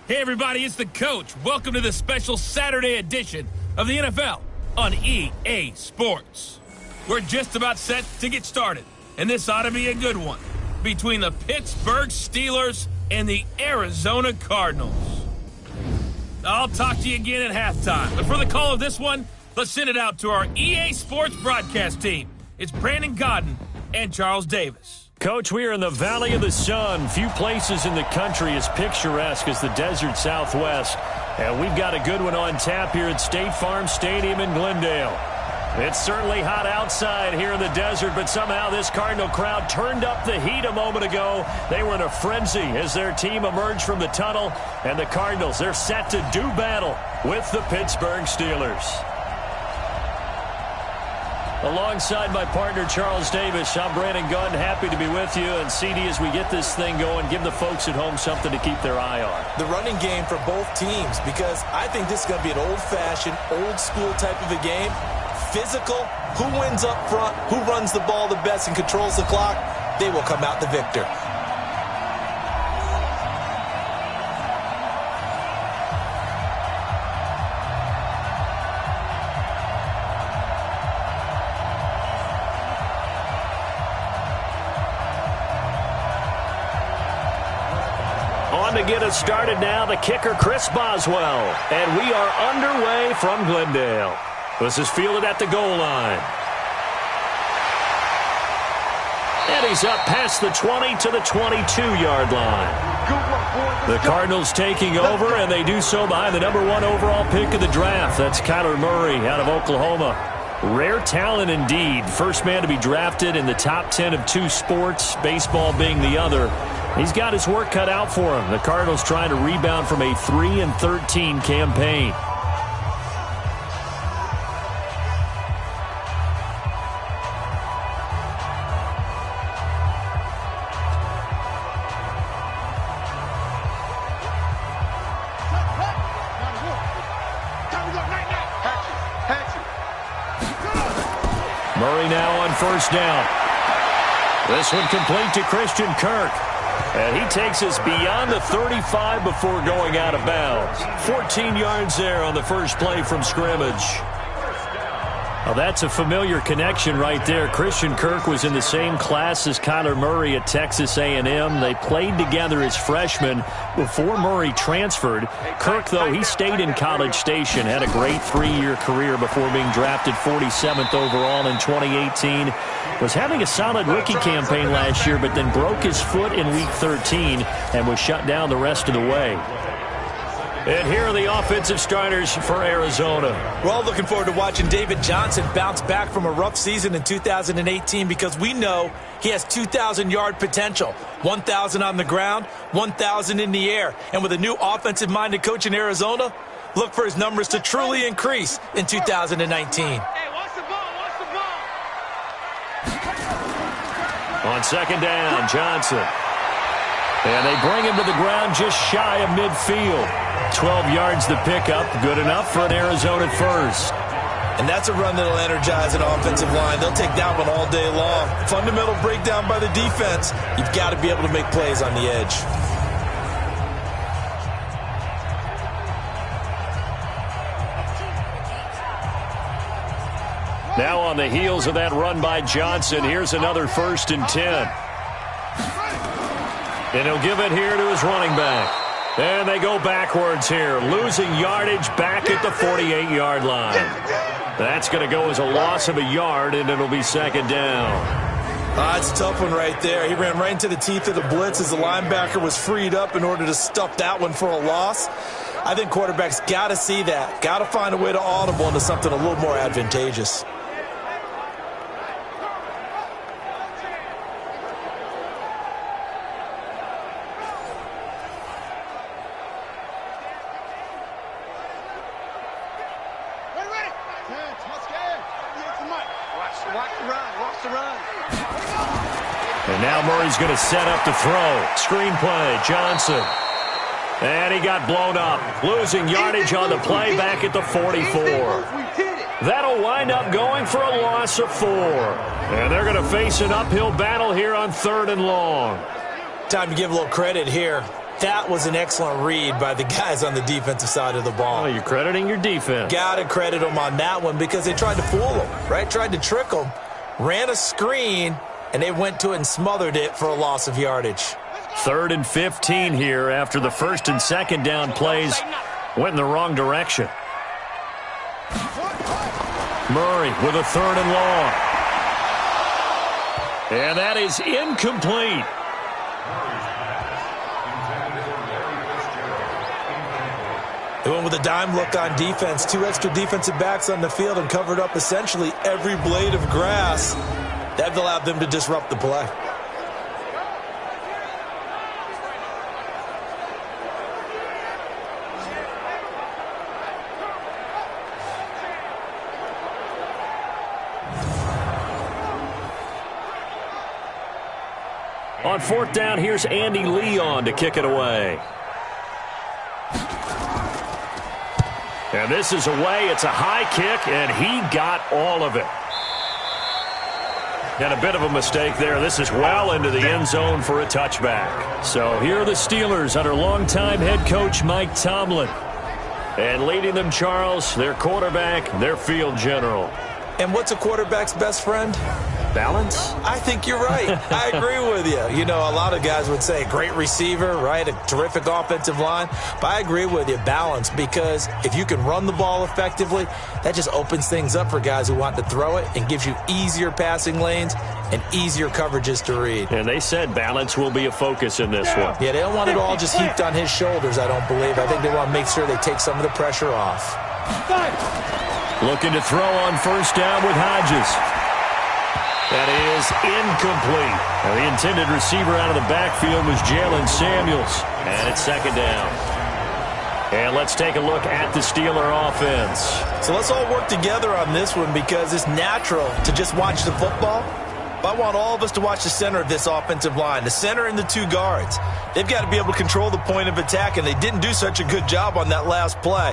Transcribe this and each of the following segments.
Hey everybody, it's the coach. Welcome to the special Saturday edition of the NFL on EA Sports. We're just about set to get started, and this ought to be a good one between the Pittsburgh Steelers and the Arizona Cardinals. I'll talk to you again at halftime, but for the call of this one, let's send it out to our EA Sports broadcast team. It's Brandon Godden and Charles Davis. Coach, we are in the Valley of the Sun. Few places in the country as picturesque as the desert Southwest. And we've got a good one on tap here at State Farm Stadium in Glendale. It's certainly hot outside here in the desert, but somehow this Cardinal crowd turned up the heat a moment ago. They were in a frenzy as their team emerged from the tunnel. And the Cardinals, they're set to do battle with the Pittsburgh Steelers. Alongside my partner, Charles Davis, I'm Brandon Gunn, happy to be with you. And CD, as we get this thing going, give the folks at home something to keep their eye on. The running game for both teams, because I think this is going to be an old-fashioned, old-school type of a game. Physical, who wins up front, who runs the ball the best and controls the clock, they will come out the victor. To get us started now, the kicker, Chris Boswell. And we are underway from Glendale. This is fielded at the goal line. And he's up past the 20 to the 22-yard line. The Cardinals taking over, and they do so behind the #1 overall pick of the draft. That's Kyler Murray out of Oklahoma. Rare talent indeed. First man to be drafted in the top 10 of 2 sports, baseball being the other. He's got his work cut out for him. The Cardinals trying to rebound from a 3-13 campaign. Murray now on first down. This one complete to Christian Kirk. And he takes us beyond the 35 before going out of bounds. 14 yards there on the first play from scrimmage. Well, that's a familiar connection right there. Christian Kirk was in the same class as Kyler Murray at Texas A&M. They played together as freshmen before Murray transferred. Kirk, though, he stayed in College Station, had a great 3-year career before being drafted 47th overall in 2018. Was having a solid rookie campaign last year, but then broke his foot in Week 13 and was shut down the rest of the way. And here are the offensive starters for Arizona. We're all looking forward to watching David Johnson bounce back from a rough season in 2018 because we know he has 2,000-yard potential. 1,000 on the ground, 1,000 in the air. And with a new offensive-minded coach in Arizona, look for his numbers to truly increase in 2019. On second down, Johnson. And they bring him to the ground just shy of midfield. 12 yards to pick up. Good enough for an Arizona first. And that's a run that'll energize an offensive line. They'll take that one all day long. Fundamental breakdown by the defense. You've got to be able to make plays on the edge. Now on the heels of that run by Johnson, here's another 1st and 10. And he'll give it here to his running back. And they go backwards here, losing yardage back at the 48-yard line. That's going to go as a loss of a yard, and it'll be second down. It's a tough one right there. He ran right into the teeth of the blitz as the linebacker was freed up in order to stuff that one for a loss. I think quarterbacks got to see that. Got to find a way to audible into something a little more advantageous. And now Murray's going to set up to throw. Screenplay, Johnson. And he got blown up. Losing yardage on the play back at the 44. That'll wind up going for a loss of 4. And they're going to face an uphill battle here on 3rd and long. Time to give a little credit here. That was an excellent read by the guys on the defensive side of the ball. Well, you're crediting your defense. Got to credit them on that one because they tried to fool them, right? Tried to trick them, ran a screen, and they went to it and smothered it for a loss of yardage. 3rd and 15 here after the 1st and 2nd down plays went in the wrong direction. Murray with a 3rd and long. And that is incomplete. They went with a dime look on defense. 2 extra defensive backs on the field and covered up essentially every blade of grass. That allowed them to disrupt the play. On 4th down, here's Andy Leon to kick it away. And this is away. It's a high kick, and he got all of it. And a bit of a mistake there. This is well into the end zone for a touchback. So here are the Steelers under longtime head coach Mike Tomlin. And leading them, Charles, their quarterback, their field general. And what's a quarterback's best friend? Balance? I think you're right. I agree with you. You know, a lot of guys would say great receiver, right? A terrific offensive line. But I agree with you, balance, because if you can run the ball effectively, that just opens things up for guys who want to throw it and gives you easier passing lanes and easier coverages to read. And they said balance will be a focus in this one. Yeah, they don't want it all just heaped on his shoulders, I don't believe. I think they want to make sure they take some of the pressure off. Looking to throw on 1st down with Hodges. That is incomplete. Now, the intended receiver out of the backfield was Jalen Samuels. And it's 2nd down. And let's take a look at the Steeler offense. So let's all work together on this one because it's natural to just watch the football. But I want all of us to watch the center of this offensive line, the center and the 2 guards. They've got to be able to control the point of attack, and they didn't do such a good job on that last play.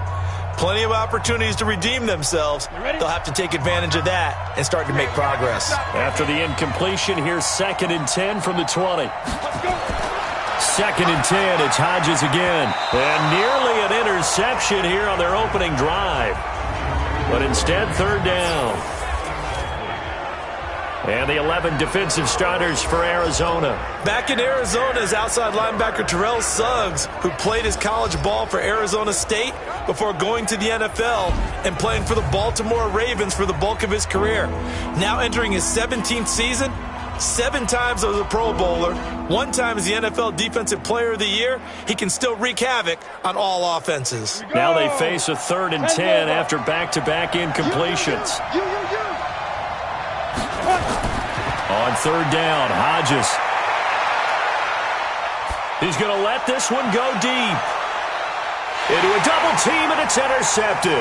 Plenty of opportunities to redeem themselves. They'll have to take advantage of that and start to make progress. After the incompletion, here's 2nd and 10 from the 20. 2nd and 10, it's Hodges again. And nearly an interception here on their opening drive. But instead, 3rd down. And the 11 defensive starters for Arizona. Back in Arizona is outside linebacker Terrell Suggs, who played his college ball for Arizona State before going to the NFL and playing for the Baltimore Ravens for the bulk of his career. Now entering his 17th season, 7 times as a Pro Bowler, 1 time as the NFL Defensive Player of the Year. He can still wreak havoc on all offenses. Now they face a 3rd and 10 after back-to-back incompletions. On 3rd down, Hodges. He's going to let this one go deep. Into a double team, and it's intercepted.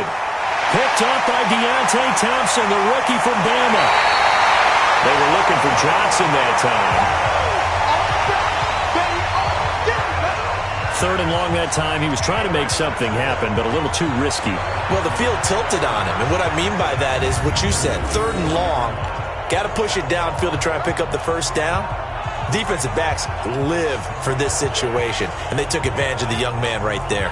Picked up by Deontay Thompson, the rookie from Bama. They were looking for Johnson that time. 3rd and long that time. He was trying to make something happen, but a little too risky. Well, the field tilted on him, and what I mean by that is what you said, 3rd and long. Got to push it downfield to try and pick up the 1st down. Defensive backs live for this situation, and they took advantage of the young man right there.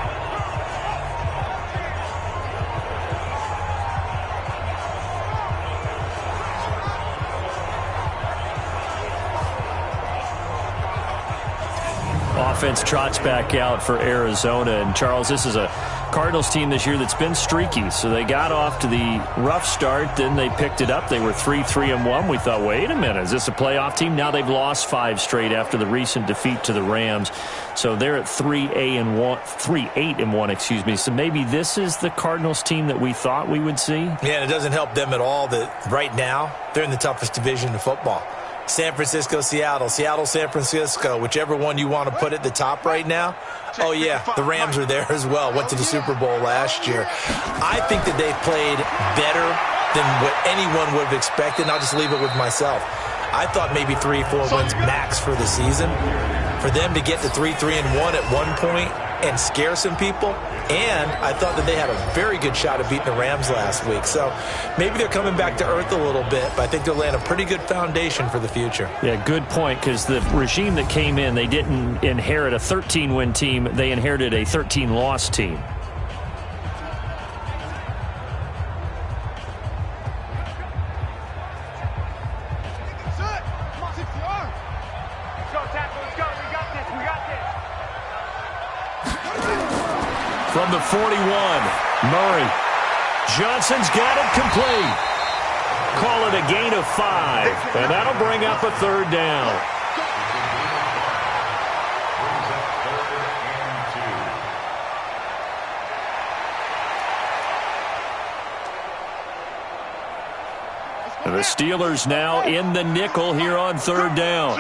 Offense trots back out for Arizona. And, Charles, this is a Cardinals team this year that's been streaky. So they got off to the rough start. Then they picked it up. They were 3-3-1. We thought, wait a minute, is this a playoff team? Now they've lost 5 straight after the recent defeat to the Rams. So they're at 3-8-1, excuse me. So maybe this is the Cardinals team that we thought we would see. Yeah, and it doesn't help them at all that right now they're in the toughest division in football. San Francisco, Seattle, Seattle, San Francisco, whichever one you want to put at the top right now. Oh, yeah, the Rams are there as well. Went to the Super Bowl last year. I think that they've played better than what anyone would have expected, and I'll just leave it with myself. I thought maybe 3-4 wins max for the season. For them to get to 3-3-1 at one point, and scare some people. And I thought that they had a very good shot at beating the Rams last week. So maybe they're coming back to earth a little bit, but I think they're laying a pretty good foundation for the future. Yeah, good point, because the regime that came in, they didn't inherit a 13-win team. They inherited a 13-loss team. From the 41, Murray. Johnson's got it complete. Call it a gain of 5, and that'll bring up a third down. And the Steelers now in the nickel here on third down.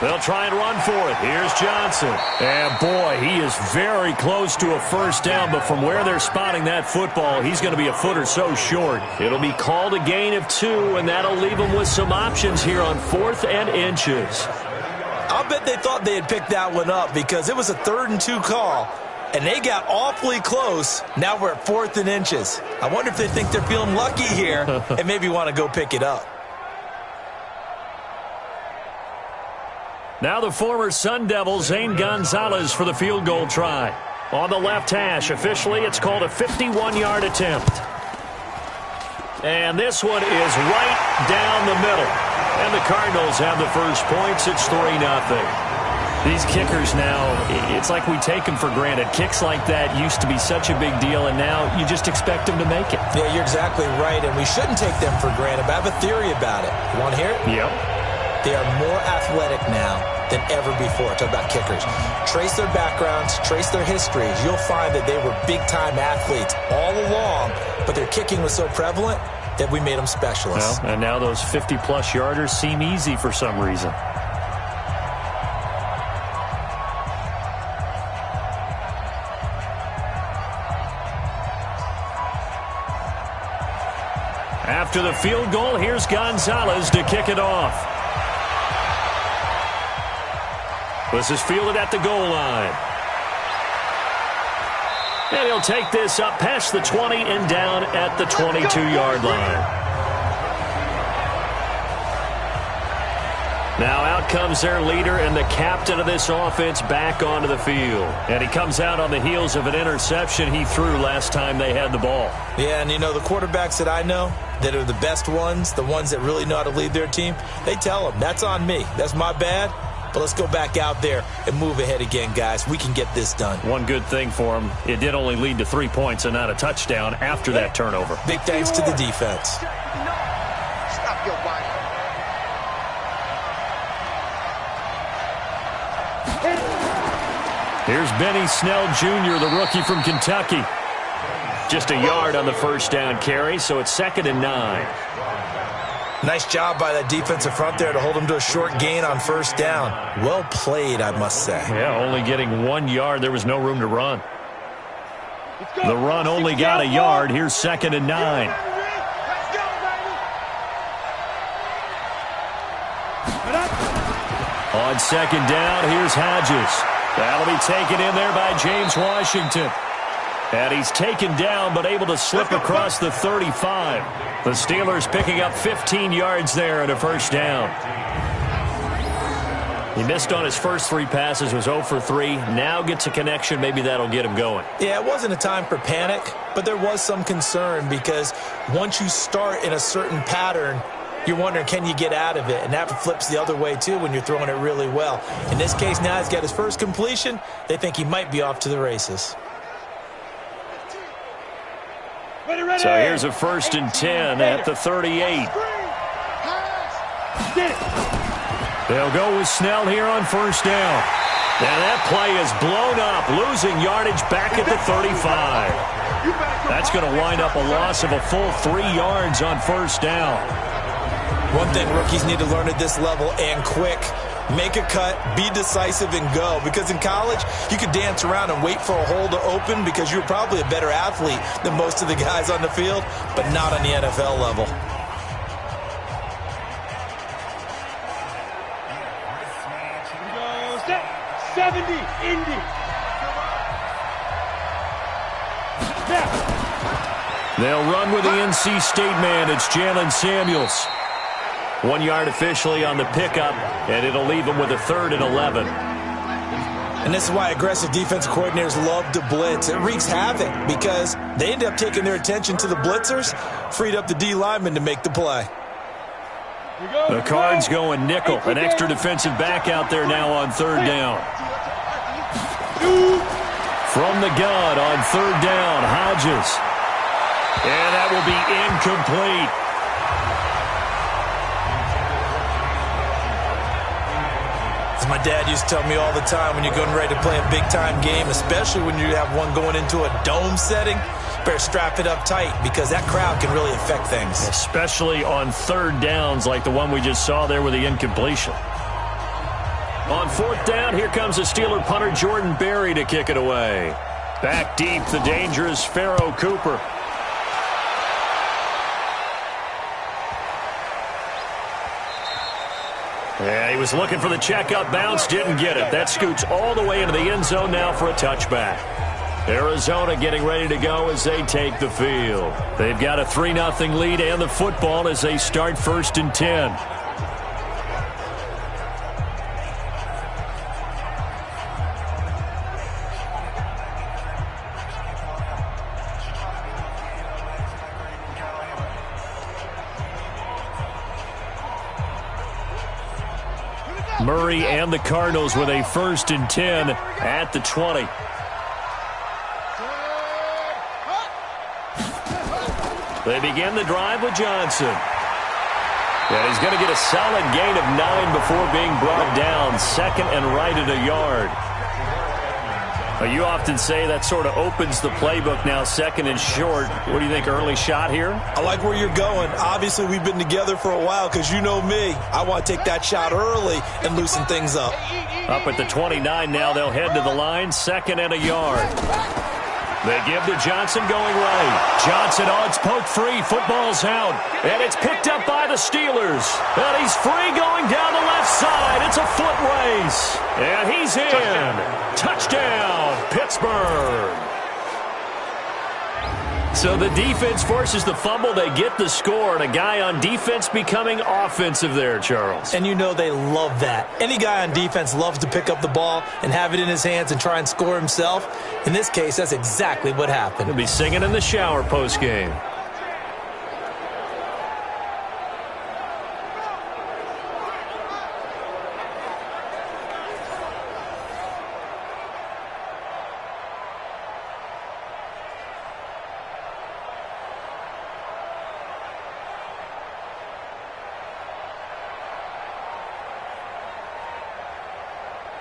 They'll try and run for it. Here's Johnson. And, boy, he is very close to a first down, but from where they're spotting that football, he's going to be a foot or so short. It'll be called a gain of 2, and that'll leave them with some options here on 4th and inches. I'll bet they thought they had picked that one up because it was a 3rd and 2 call, and they got awfully close. Now we're at 4th and inches. I wonder if they think they're feeling lucky here and maybe want to go pick it up. Now the former Sun Devil, Zane Gonzalez, for the field goal try. On the left hash, officially it's called a 51-yard attempt. And this one is right down the middle. And the Cardinals have the first points. It's 3-0. These kickers now, it's like we take them for granted. Kicks like that used to be such a big deal, and now you just expect them to make it. Yeah, you're exactly right, and we shouldn't take them for granted, but I have a theory about it. You want to hear it? Yep. They are more athletic now than ever before. Talk about kickers. Trace their backgrounds, trace their histories. You'll find that they were big-time athletes all along, but their kicking was so prevalent that we made them specialists. Well, and now those 50-plus yarders seem easy for some reason. After the field goal, here's Gonzalez to kick it off. This is fielded at the goal line. And he'll take this up past the 20 and down at the 22-yard line. Now out comes their leader and the captain of this offense back onto the field. And he comes out on the heels of an interception he threw last time they had the ball. Yeah, and you know, the quarterbacks that I know that are the best ones, the ones that really know how to lead their team, they tell them, that's on me. That's my bad. But let's go back out there and move ahead again, guys. We can get this done. One good thing for him, it did only lead to 3 points and not a touchdown after that turnover. Big thanks to the defense. Stop your body. Here's Benny Snell Jr., the rookie from Kentucky. Just a yard on the first down carry, so it's 2nd and 9. Nice job by that defensive front there to hold him to a short gain on first down. Well played, I must say. Yeah, only getting 1 yard. There was no room to run. The run only got a yard. Here's 2nd and 9. On 2nd down, here's Hodges. That'll be taken in there by James Washington. And he's taken down but able to slip across the 35. The Steelers picking up 15 yards there and a first down. He missed on his first 3 passes, was 0 for 3. Now gets a connection. Maybe that'll get him going. Yeah, it wasn't a time for panic, but there was some concern because once you start in a certain pattern, you're wondering, can you get out of it? And that flips the other way, too, when you're throwing it really well. In this case, now he's got his first completion. They think he might be off to the races. So here's a 1st and 10 at the 38. They'll go with Snell here on first down. And that play is blown up, losing yardage back at the 35. That's going to wind up a loss of a full 3 yards on first down. One thing rookies need to learn at this level, and quick, make a cut, be decisive, and go. Because in college, you could dance around and wait for a hole to open because you're probably a better athlete than most of the guys on the field, but not on the NFL level. They'll run with the NC State man. It's Jalen Samuels. 1 yard officially on the pickup, and it'll leave them with a 3rd and 11. And this is why aggressive defensive coordinators love to blitz. It wreaks havoc because they end up taking their attention to the blitzers, freed up the D lineman to make the play. The Cards going nickel. An extra defensive back out there now on 3rd down. From the gun on 3rd down, Hodges. And that will be incomplete. As my dad used to tell me all the time, when you're getting ready to play a big-time game, especially when you have one going into a dome setting, better strap it up tight because that crowd can really affect things. Especially on 3rd downs like the one we just saw there with the incompletion. On 4th down, here comes the Steeler punter Jordan Berry to kick it away. Back deep, the dangerous Pharaoh Cooper. Yeah, he was looking for the check-up bounce, didn't get it. That scoots all the way into the end zone now for a touchback. Arizona getting ready to go as they take the field. They've got a 3-0 lead and the football as they start 1st and 10. Murray and the Cardinals with a 1st and 10 at the 20. They begin the drive with Johnson. And he's going to get a solid gain of 9 before being brought down. 2nd and right at a yard. You often say that sort of opens the playbook now, 2nd and short. What do you think, early shot here? I like where you're going. Obviously, we've been together for a while because you know me. I want to take that shot early and loosen things up. Up at the 29 now, they'll head to the line, 2nd and a yard. They give to Johnson going right. Johnson odds poke free. Football's out. And it's picked up by the Steelers. And he's free going down the left side. It's a foot race. And he's in. Touchdown, Pittsburgh. So the defense forces the fumble. They get the score. And a guy on defense becoming offensive there, Charles. And you know they love that. Any guy on defense loves to pick up the ball and have it in his hands and try and score himself. In this case, that's exactly what happened. He'll be singing in the shower post-game.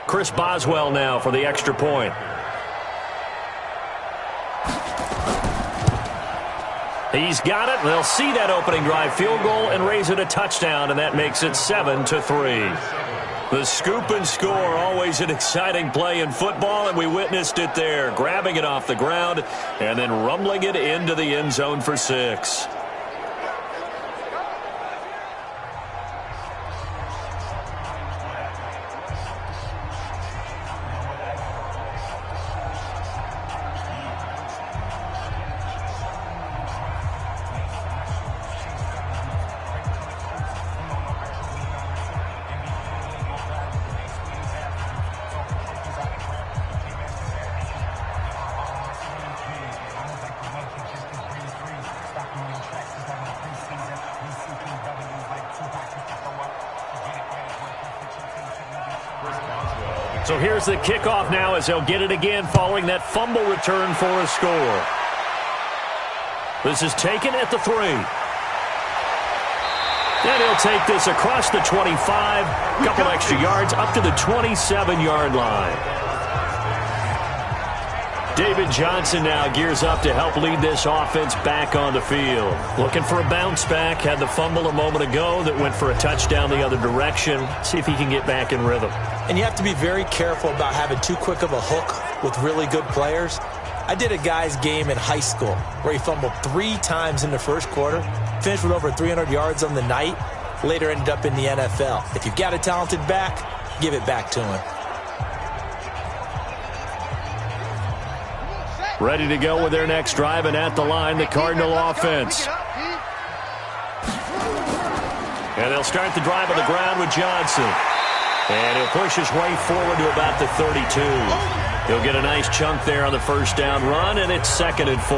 Chris Boswell now for the extra point. He's got it. They'll see that opening drive field goal and raise it a touchdown, and that makes it 7-3. The scoop and score, always an exciting play in football, and we witnessed it there, grabbing it off the ground and then rumbling it into the end zone for 6. So here's the kickoff now as they'll get it again following that fumble return for a score. This is taken at the 3. And he'll take this across the 25, a couple extra yards up to the 27-yard line. David Johnson now gears up to help lead this offense back on the field. Looking for a bounce back. Had the fumble a moment ago that went for a touchdown the other direction. See if he can get back in rhythm. And you have to be very careful about having too quick of a hook with really good players. I did a guy's game in high school where he fumbled 3 times in the first quarter, finished with over 300 yards on the night, later ended up in the NFL. If you've got a talented back, give it back to him. Ready to go with their next drive, and at the line, the Cardinal offense. And they'll start the drive on the ground with Johnson. And he'll push his way forward to about the 32. He'll get a nice chunk there on the first down run, and it's 2nd and 4.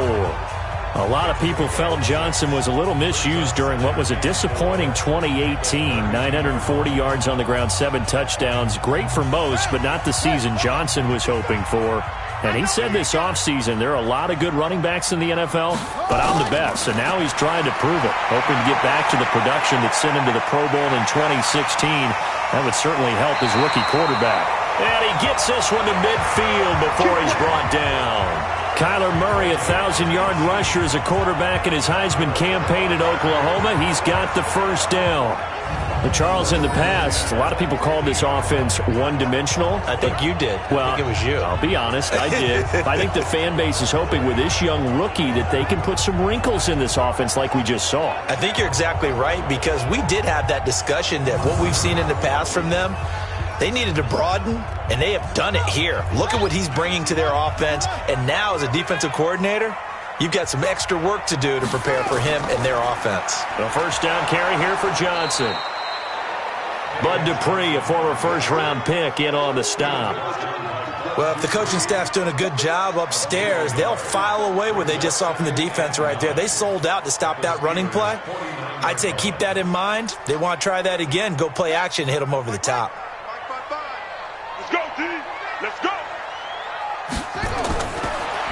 A lot of people felt Johnson was a little misused during what was a disappointing 2018. 940 yards on the ground, 7 touchdowns. Great for most, but not the season Johnson was hoping for. And he said this offseason there are a lot of good running backs in the NFL, but I'm the best. And now he's trying to prove it, hoping to get back to the production that sent him to the Pro Bowl in 2016. That would certainly help his rookie quarterback. And he gets this one to midfield before he's brought down. Kyler Murray, 1,000-yard rusher as a quarterback in his Heisman campaign at Oklahoma. He's got the first down. But Charles, in the past, a lot of people called this offense one-dimensional. I think you did. Well, I think it was you. I'll be honest, I did. I think the fan base is hoping with this young rookie that they can put some wrinkles in this offense like we just saw. I think you're exactly right, because we did have that discussion that what we've seen in the past from them, they needed to broaden, and they have done it here. Look at what he's bringing to their offense, and now as a defensive coordinator, you've got some extra work to do to prepare for him and their offense. The first down carry here for Johnson. Bud Dupree, a former first-round pick, in on the stop. Well, if the coaching staff's doing a good job upstairs, they'll file away what they just saw from the defense right there. They sold out to stop that running play. I'd say keep that in mind. They want to try that again. Go play action, hit them over the top. Let's go, D. Let's go.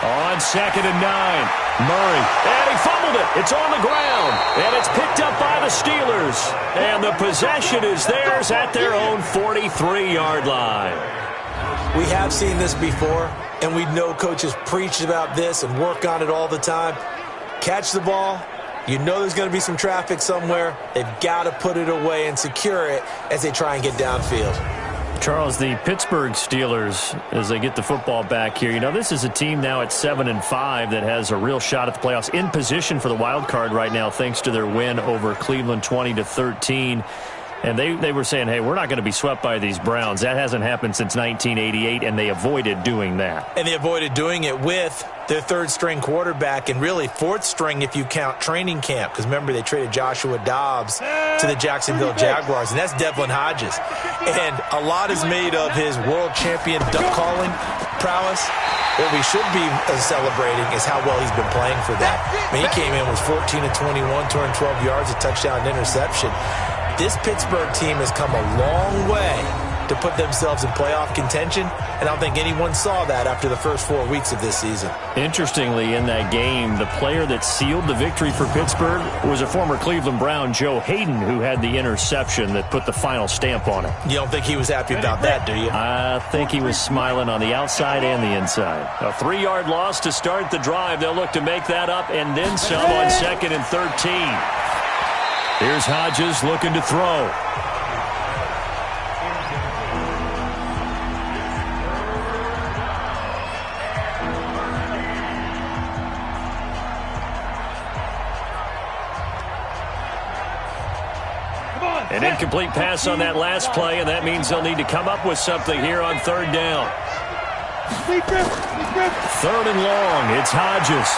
On 2nd and 9, Murray, and he fumbled it. It's on the ground, and it's picked up by the Steelers. And the possession is theirs at their own 43-yard line. We have seen this before, and we know coaches preach about this and work on it all the time. Catch the ball. You know there's going to be some traffic somewhere. They've got to put it away and secure it as they try and get downfield. Charles, the Pittsburgh Steelers, as they get the football back here, you know, this is a team now at 7-5 that has a real shot at the playoffs, in position for the wild card right now thanks to their win over Cleveland 20-13. And they were saying, hey, we're not going to be swept by these Browns. That hasn't happened since 1988, and they avoided doing that. And they avoided doing it with their third-string quarterback, and really fourth-string if you count training camp. Because remember, they traded Joshua Dobbs to the Jacksonville Jaguars, and that's Devlin Hodges. And a lot is made of his world champion duck-calling prowess. What we should be celebrating is how well he's been playing for that. I mean, he came in, was 14 of 21, 212 yards, a touchdown, and interception. This Pittsburgh team has come a long way to put themselves in playoff contention, and I don't think anyone saw that after the first 4 weeks of this season. Interestingly, in that game, the player that sealed the victory for Pittsburgh was a former Cleveland Brown, Joe Hayden, who had the interception that put the final stamp on it. You don't think he was happy about that, do you? I think he was smiling on the outside and the inside. A 3-yard loss to start the drive. They'll look to make that up and then some on 2nd and 13. Here's Hodges looking to throw. An incomplete pass on that last play, and that means they'll need to come up with something here on 3rd down. 3rd and long. It's Hodges.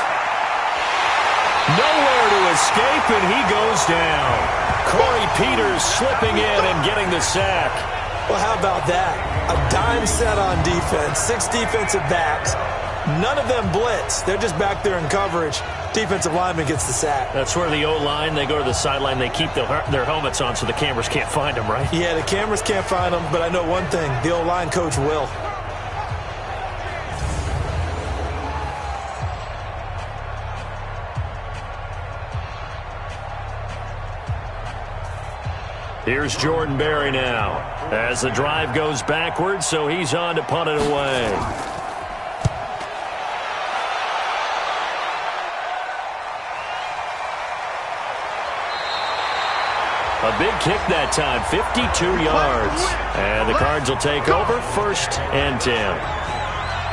Nowhere to escape, and he goes down. Corey Peters slipping in and getting the sack. Well, how about that? A dime set on defense, 6 defensive backs. None of them blitz. They're just back there in coverage. Defensive lineman gets the sack. That's where the O-line, they go to the sideline, they keep their helmets on so the cameras can't find them, right? Yeah, the cameras can't find them, but I know one thing. The O-line coach will. Here's Jordan Berry now as the drive goes backwards, so he's on to punt it away. A big kick that time, 52 yards. And the Cards will take over 1st and 10.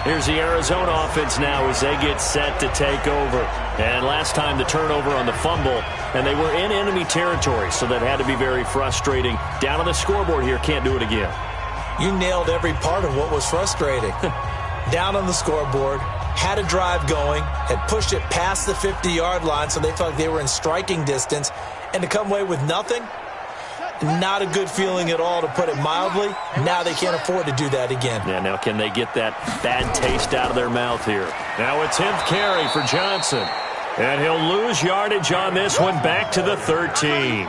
Here's the Arizona offense now as they get set to take over. And last time the turnover on the fumble, and they were in enemy territory, so that had to be very frustrating. Down on the scoreboard here, can't do it again. You nailed every part of what was frustrating. Down on the scoreboard, had a drive going, had pushed it past the 50-yard line, so they felt like they were in striking distance, and to come away with nothing, not a good feeling at all, to put it mildly. Now they can't afford to do that again. Yeah, now can they get that bad taste out of their mouth here? Now a 10th carry for Johnson. And he'll lose yardage on this one, back to the 13.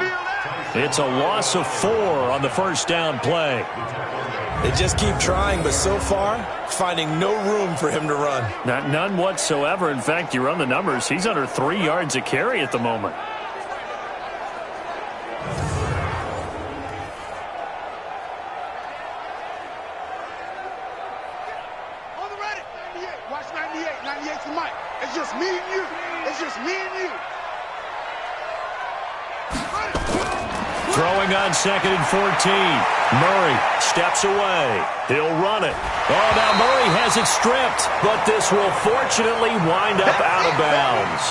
It's a loss of 4 on the first down play. They just keep trying, but so far, finding no room for him to run. None whatsoever. In fact, you run the numbers, he's under 3 yards a carry at the moment. On the ready. 98. Watch 98. 98's the mic. It's just me and you. It's just me and you. Throwing on 2nd and 14. Murray steps away. He'll run it. Oh, now Murray has it stripped, but this will fortunately wind up out of bounds.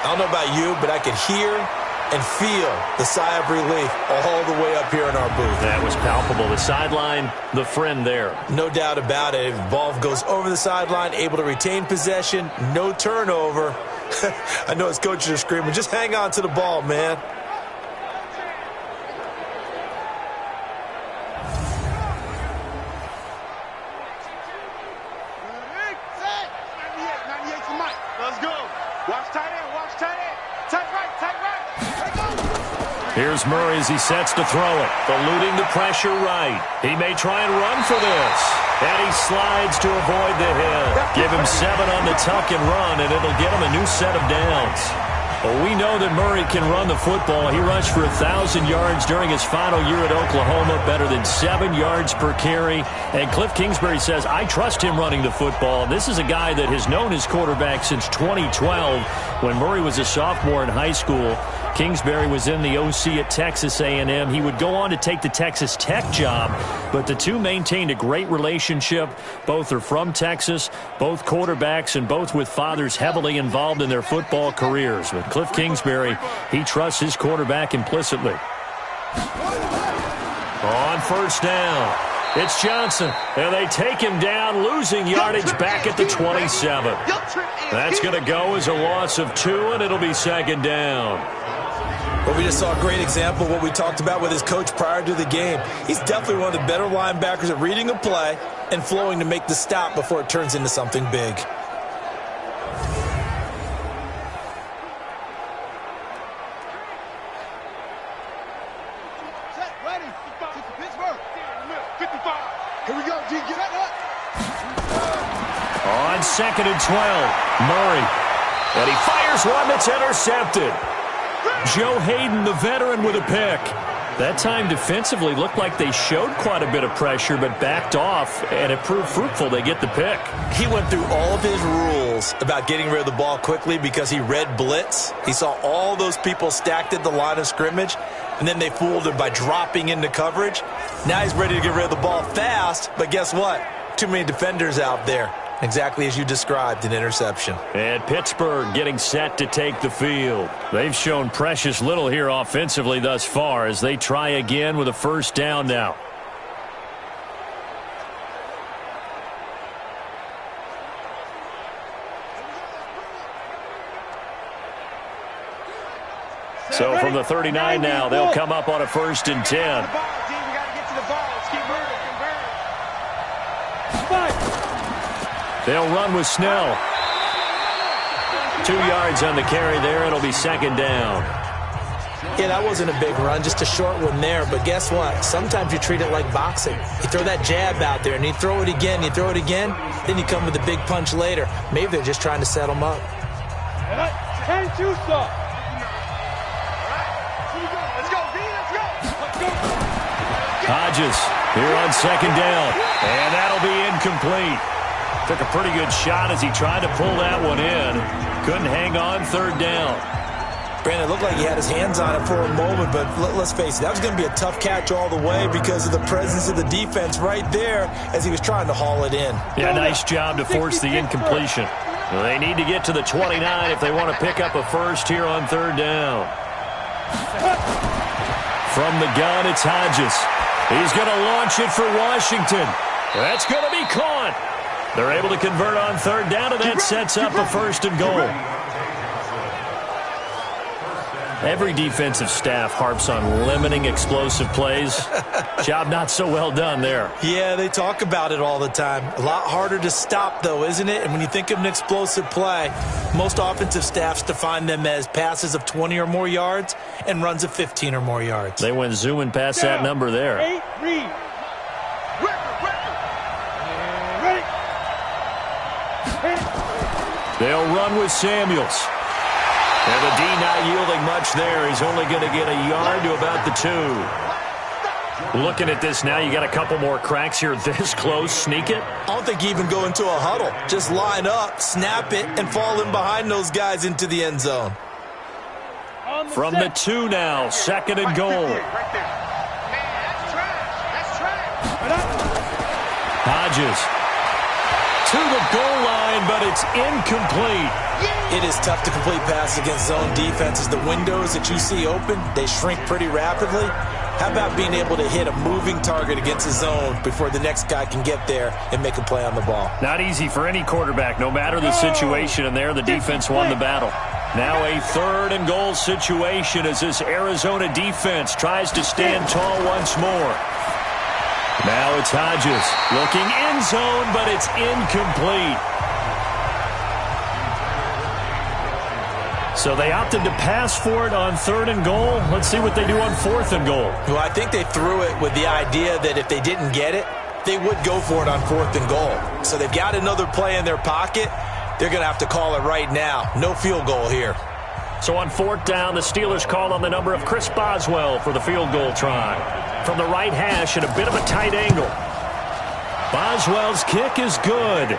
I don't know about you, but I could hear and feel the sigh of relief all the way up here in our booth. That was palpable. The sideline, the friend there. No doubt about it. If the ball goes over the sideline, able to retain possession, no turnover. I know his coaches are screaming, just hang on to the ball, man. Here's Murray as he sets to throw it. Eluding the pressure right. He may try and run for this. And he slides to avoid the hit. Give him 7 on the tuck and run, and it'll get him a new set of downs. Well, we know that Murray can run the football. He rushed for 1,000 yards during his final year at Oklahoma, better than 7 yards per carry. And Cliff Kingsbury says, I trust him running the football. This is a guy that has known his quarterback since 2012 when Murray was a sophomore in high school. Kingsbury was in the OC at Texas A&M. He would go on to take the Texas Tech job, but the two maintained a great relationship. Both are from Texas, both quarterbacks, and both with fathers heavily involved in their football careers. But Cliff Kingsbury, he trusts his quarterback implicitly. On first down, it's Johnson, and they take him down, losing yardage back at the 27. That's going to go as a loss of 2, and it'll be 2nd down. Well, we just saw a great example of what we talked about with his coach prior to the game. He's definitely one of the better linebackers at reading a play and flowing to make the stop before it turns into something big. Set, ready. Pittsburgh. 55. Here we go, D. Get up. On 2nd and 12, Murray. And he fires one that's intercepted. Joe Hayden, the veteran, with a pick. That time defensively looked like they showed quite a bit of pressure but backed off, and it proved fruitful. They get the pick. He went through all of his rules about getting rid of the ball quickly because he read blitz. He saw all those people stacked at the line of scrimmage, and then they fooled him by dropping into coverage. Now he's ready to get rid of the ball fast, but guess what? Too many defenders out there. Exactly as you described, an interception. And Pittsburgh getting set to take the field. They've shown precious little here offensively thus far as they try again with a first down now. So from the 39 now, they'll come up on a 1st and 10. They'll run with Snell. 2 yards on the carry there. It'll be 2nd down. Yeah, that wasn't a big run, just a short one there. But guess what? Sometimes you treat it like boxing. You throw that jab out there, and you throw it again, you throw it again, then you come with a big punch later. Maybe they're just trying to set them up. Let's go, V. Let's go. Hodges here on 2nd down. And that'll be incomplete. Took a pretty good shot as he tried to pull that one in. Couldn't hang on 3rd down. Brandon, it looked like he had his hands on it for a moment, but let's face it, that was going to be a tough catch all the way because of the presence of the defense right there as he was trying to haul it in. Yeah, nice job to force the incompletion. Well, they need to get to the 29 if they want to pick up a first here on 3rd down. From the gun, it's Hodges. He's going to launch it for Washington. That's going to be caught. They're able to convert on third down, and that sets up a 1st and goal. Every defensive staff harps on limiting explosive plays. Job not so well done there. Yeah, they talk about it all the time. A lot harder to stop, though, isn't it? And when you think of an explosive play, most offensive staffs define them as passes of 20 or more yards and runs of 15 or more yards. They went zooming past that number there. 8, read. They'll run with Samuels. And the D not yielding much there. He's only going to get a yard to about the 2. Looking at this now, you got a couple more cracks here this close. Sneak it. I don't think you even go into a huddle. Just line up, snap it, and fall in behind those guys into the end zone. From the 2 now, 2nd and goal. Hodges to the goal line, but it's incomplete. It is tough to complete passes against zone defenses. The windows that you see open, they shrink pretty rapidly. How about being able to hit a moving target against a zone before the next guy can get there and make a play on the ball? Not easy for any quarterback, no matter the situation, and there the defense won the battle. Now a 3rd and goal situation as this Arizona defense tries to stand tall once more. Now it's Hodges looking end zone, but it's incomplete. So they opted to pass for it on 3rd and goal. Let's see what they do on 4th and goal. Well, I think they threw it with the idea that if they didn't get it, they would go for it on 4th and goal. So they've got another play in their pocket. They're going to have to call it right now. No field goal here. So on 4th down, the Steelers call on the number of Chris Boswell for the field goal try. From the right hash at a bit of a tight angle. Boswell's kick is good.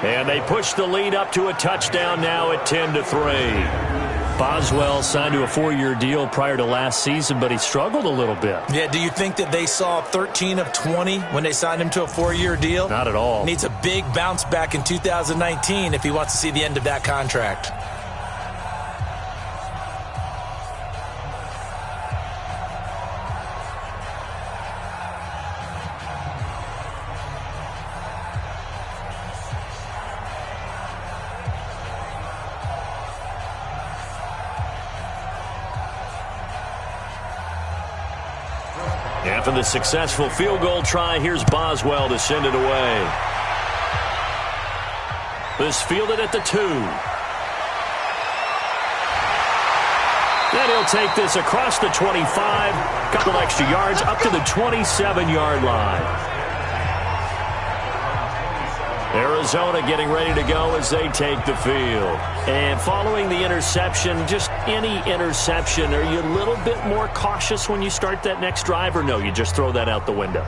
And they push the lead up to a touchdown now at 10-3. Boswell signed to a 4-year deal prior to last season, but he struggled a little bit. Yeah, do you think that they saw 13 of 20 when they signed him to a 4-year deal? Not at all. Needs a big bounce back in 2019 if he wants to see the end of that contract. After the successful field goal try, here's Boswell to send it away. This fielded at the 2. Then he'll take this across the 25. Couple extra yards up to the 27-yard line. Arizona getting ready to go as they take the field. And following the interception, just any interception, are you a little bit more cautious when you start that next drive, or no, you just throw that out the window?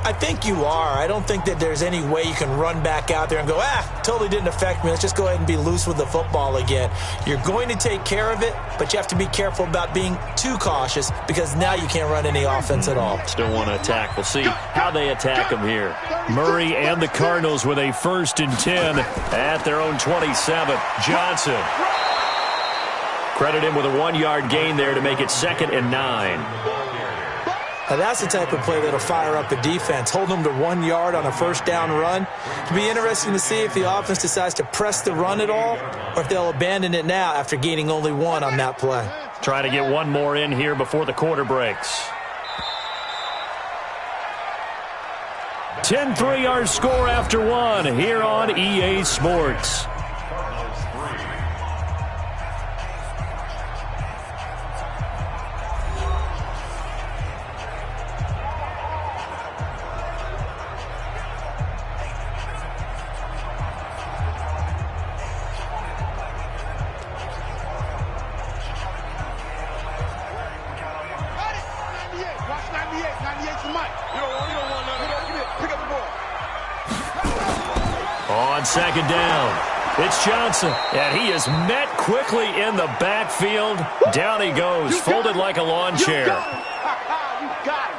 I think you are. I don't think that there's any way you can run back out there and go, totally didn't affect me. Let's just go ahead and be loose with the football again. You're going to take care of it, but you have to be careful about being too cautious because now you can't run any offense at all. Still want to attack. We'll see how they attack them here. Murray and the Cardinals with a 1st and 10 at their own 27. Johnson. Credit him with a 1-yard gain there to make it 2nd and 9. Now that's the type of play that'll fire up the defense. Hold them to 1 yard on a 1st down run. It'll be interesting to see if the offense decides to press the run at all or if they'll abandon it now after gaining only 1 on that play. Trying to get 1 more in here before the quarter breaks. 10-3 our score after 1 here on EA Sports. On 2nd down, it's Johnson, and he is met quickly in the backfield. Down he goes, folded like a lawn chair. You got it.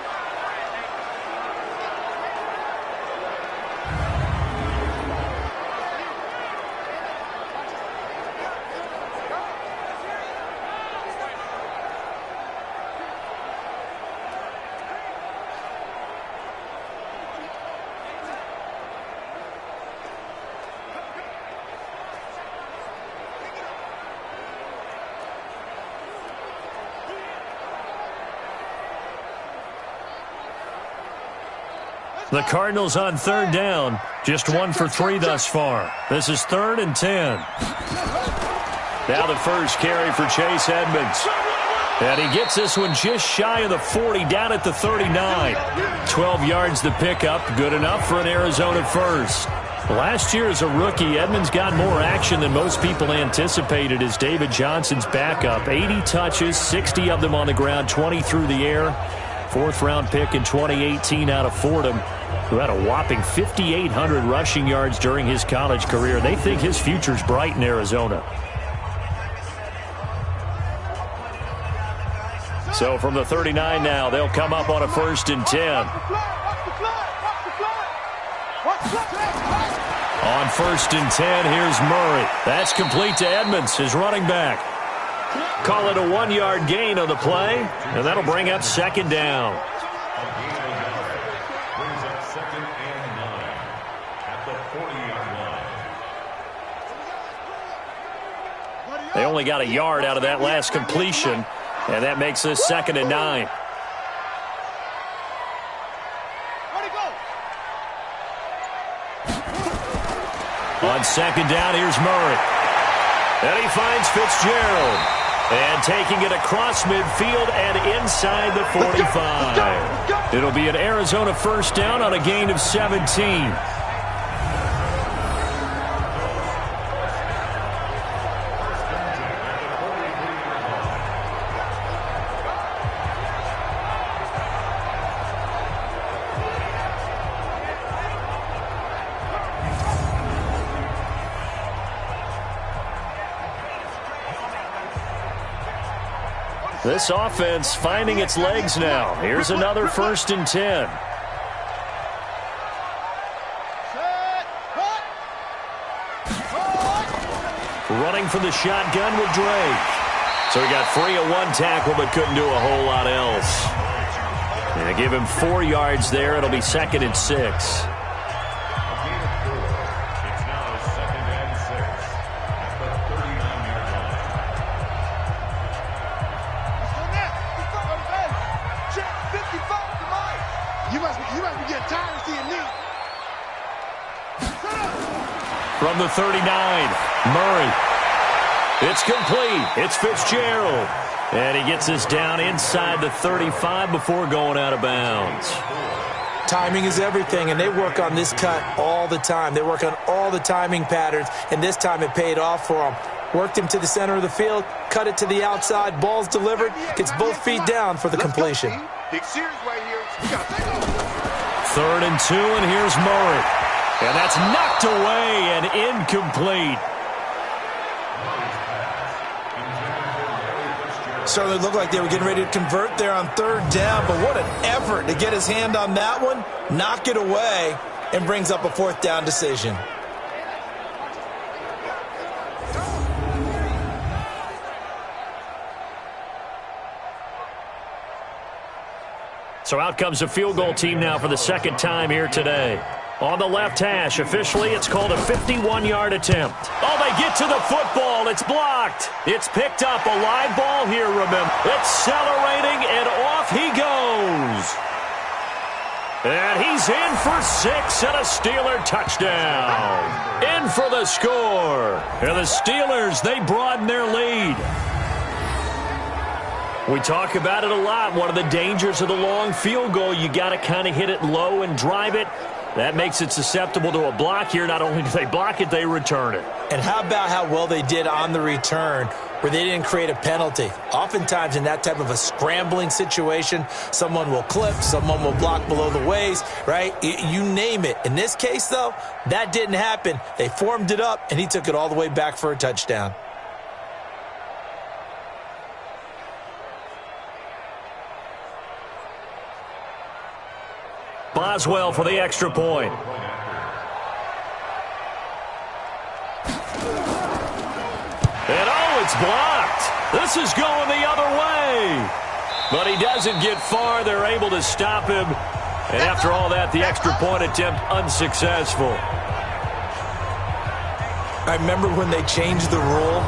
The Cardinals on third down, just 1 for 3 thus far. This is 3rd and 10. Now the first carry for Chase Edmonds. And he gets this one just shy of the 40, down at the 39. 12 yards the pickup, good enough for an Arizona first. Last year as a rookie, Edmonds got more action than most people anticipated as David Johnson's backup. 80 touches, 60 of them on the ground, 20 through the air. 4th-round pick in 2018 out of Fordham, who had a whopping 5,800 rushing yards during his college career. They think his future's bright in Arizona. So from the 39 now, they'll come up on a 1st and 10. On 1st and 10, here's Murray. That's complete to Edmonds, his running back. Call it a 1-yard gain on the play, and that'll bring up 2nd down. They only got a yard out of that last completion, and that makes this 2nd and 9. On 2nd down, here's Murray. And he finds Fitzgerald. And taking it across midfield and inside the 45. It'll be an Arizona first down on a gain of 17. This offense finding its legs now. Here's another 1st and 10. Running for the shotgun with Drake. So he got free of 1 tackle but couldn't do a whole lot else. And they give him 4 yards there. It'll be 2nd and 6. From the 39, Murray. It's complete. It's Fitzgerald. And he gets this down inside the 35 before going out of bounds. Timing is everything, and they work on this cut all the time. They work on all the timing patterns, and this time it paid off for them. Worked him to the center of the field, cut it to the outside, ball's delivered, gets both feet down for the completion. 3rd and 2, and here's Murray. And that's knocked away and incomplete. Certainly looked like they were getting ready to convert there on 3rd down, but what an effort to get his hand on that one, knock it away, and brings up a 4th down decision. So out comes the field goal team now for the 2nd time here today. On the left hash, officially, it's called a 51-yard attempt. Oh, they get to the football. It's blocked. It's picked up. A live ball here, remember. Accelerating, and off he goes. And he's in for 6 and a Steeler touchdown. In for the score. And the Steelers, they broaden their lead. We talk about it a lot. One of the dangers of the long field goal, you got to kind of hit it low and drive it. That makes it susceptible to a block here. Not only do they block it, they return it. And how about how well they did on the return where they didn't create a penalty? Oftentimes in that type of a scrambling situation, someone will clip, someone will block below the waist, right? You name it. In this case, though, that didn't happen. They formed it up, and he took it all the way back for a touchdown. Boswell for the extra point. And oh, it's blocked. This is going the other way. But he doesn't get far. They're able to stop him. And after all that, the extra point attempt unsuccessful. I remember when they changed the rule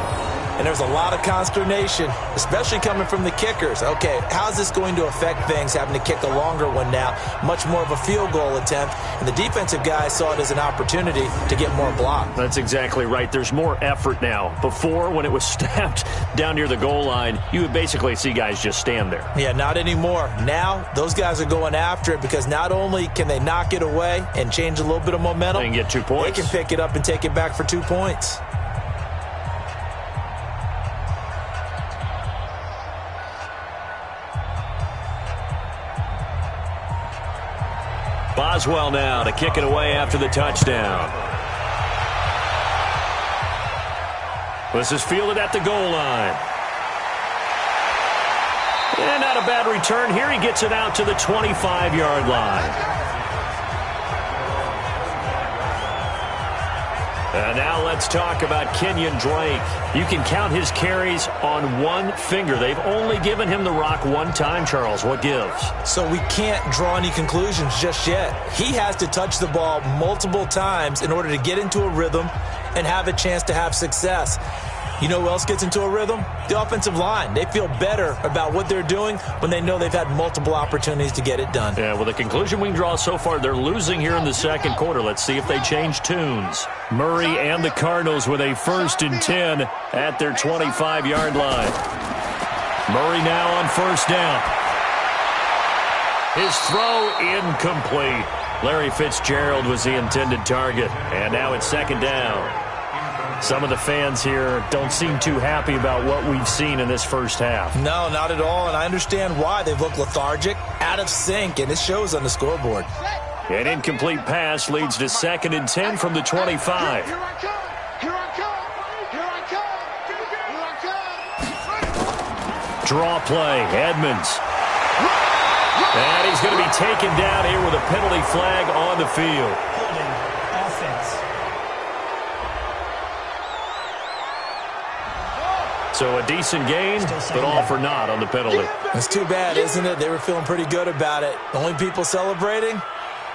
and there's a lot of consternation, especially coming from the kickers. Okay, how's this going to affect things, having to kick a longer one now, much more of a field goal attempt, and the defensive guys saw it as an opportunity to get more block. That's exactly right. There's more effort now. Before, when it was snapped down near the goal line, you would basically see guys just stand there. Yeah, not anymore. Now, those guys are going after it because not only can they knock it away and change a little bit of momentum, they can get 2 points. They can pick it up and take it back for 2 points. Boswell now to kick it away after the touchdown. This is fielded at the goal line. And not a bad return here. He gets it out to the 25-yard line. And now let's talk about Kenyon Drake. You can count his carries on one finger. They've only given him the rock one time, Charles. What gives? So we can't draw any conclusions just yet. He has to touch the ball multiple times in order to get into a rhythm and have a chance to have success. You know who else gets into a rhythm? The offensive line. They feel better about what they're doing when they know they've had multiple opportunities to get it done. Yeah, well, the conclusion we can draw so far, they're losing here in the second quarter. Let's see if they change tunes. Murray and the Cardinals with a 1st and 10 at their 25-yard line. Murray now on 1st down. His throw incomplete. Larry Fitzgerald was the intended target. And now it's 2nd down. Some of the fans here don't seem too happy about what we've seen in this first half. No, not at all, and I understand why. They've looked lethargic, out of sync, and it shows on the scoreboard. An incomplete pass leads to 2nd and 10 from the 25. Here I come! Here I come! Here I come! Draw play, Edmonds. And he's going to be taken down here with a penalty flag on the field. Holding offense. So a decent gain, but all for naught on the penalty. It's too bad, isn't it? They were feeling pretty good about it. The only people celebrating?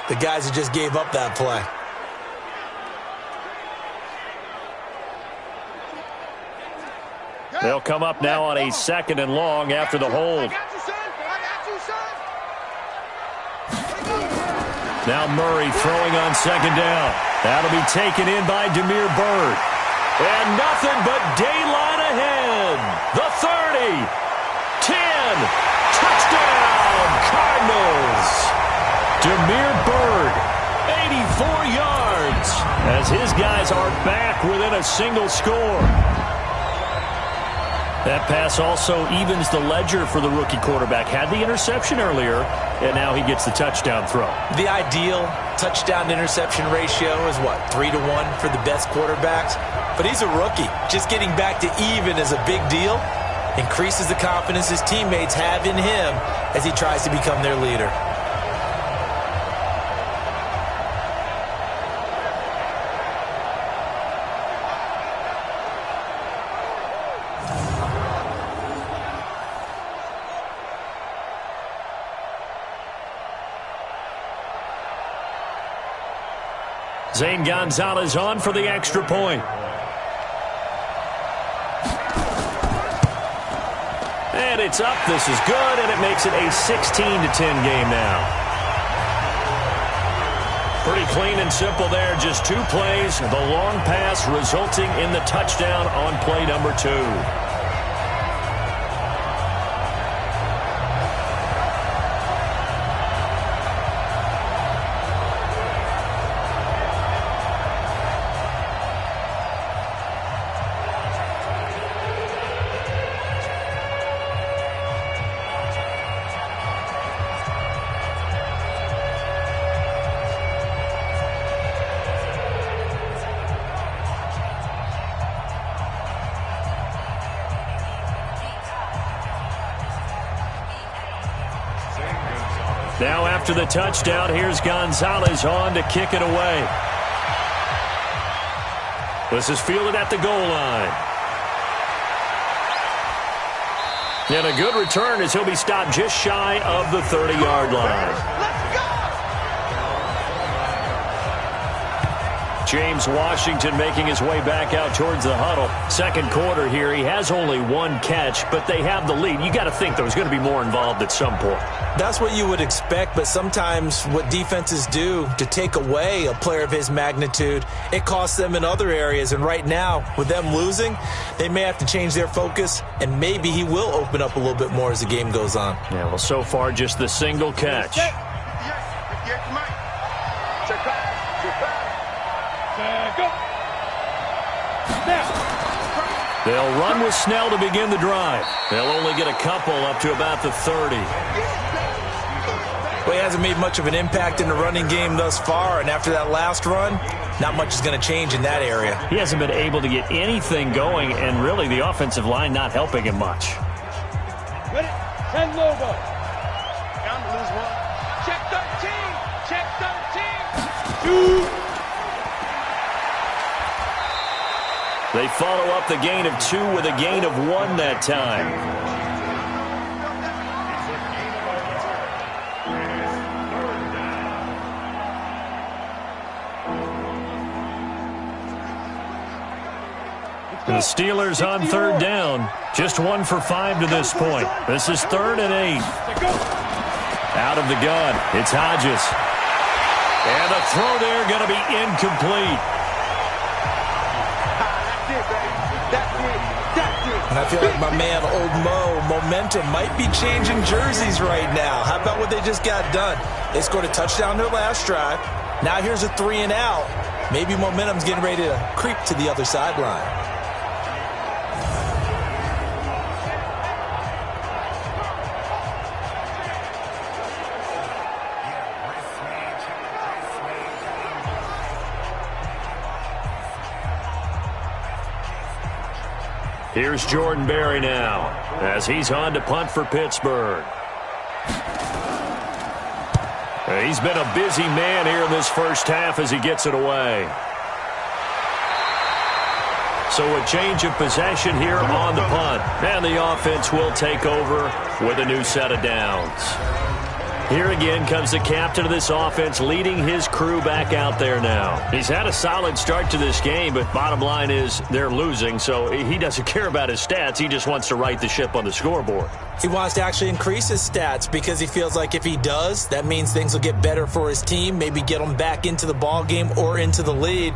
The guys who just gave up that play. They'll come up now on a 2nd and long after the hold. Now Murray throwing on 2nd down. That'll be taken in by Demir Bird. And nothing but daylight ahead. The 30, 10, touchdown, Cardinals. Demir Bird, 84 yards, as his guys are back within a single score. That pass also evens the ledger for the rookie quarterback. Had the interception earlier, and now he gets the touchdown throw. The ideal touchdown-interception ratio is what, 3-1 for the best quarterbacks? But he's a rookie. Just getting back to even is a big deal. Increases the confidence his teammates have in him as he tries to become their leader. Zane Gonzalez on for the extra point. And it's up. This is good, and it makes it a 16-10 game now. Pretty clean and simple there. Just 2 plays. The long pass resulting in the touchdown on play number 2. Now after the touchdown, here's Gonzalez on to kick it away. This is fielded at the goal line. And a good return as he'll be stopped just shy of the 30-yard line. James Washington making his way back out towards the huddle. Second quarter here, he has only one catch, but they have the lead. You got to think there's going to be more involved at some point. That's what you would expect, but sometimes what defenses do to take away a player of his magnitude, it costs them in other areas. And right now, with them losing, they may have to change their focus, and maybe he will open up a little bit more as the game goes on. Yeah, well, so far, just the single catch. Check back. Go. They'll run with Snell to begin the drive. They'll only get a couple up to about the 30. Well, he hasn't made much of an impact in the running game thus far, and after that last run, not much is going to change in that area. He hasn't been able to get anything going, and really the offensive line not helping him much. Ready? 10 logo. Down to lose one. Check 13. Check 13. 2. They follow up the gain of 2 with a gain of 1 that time. The Steelers on third down. Just 1 for 5 to this point. This is 3rd and 8. Out of the gun, it's Hodges. And the throw there going to be incomplete. And I feel like my man, Old Mo, momentum might be changing jerseys right now. How about what they just got done? They scored a touchdown their last drive. Now here's a 3 and out. Maybe momentum's getting ready to creep to the other sideline. Here's Jordan Berry now as he's on to punt for Pittsburgh. He's been a busy man here in this first half as he gets it away. So a change of possession here on the punt. And the offense will take over with a new set of downs. Here again comes the captain of this offense leading his crew back out there now. He's had a solid start to this game, but bottom line is they're losing, so he doesn't care about his stats. He just wants to right the ship on the scoreboard. He wants to actually increase his stats because he feels like if he does, that means things will get better for his team, maybe get them back into the ball game or into the lead.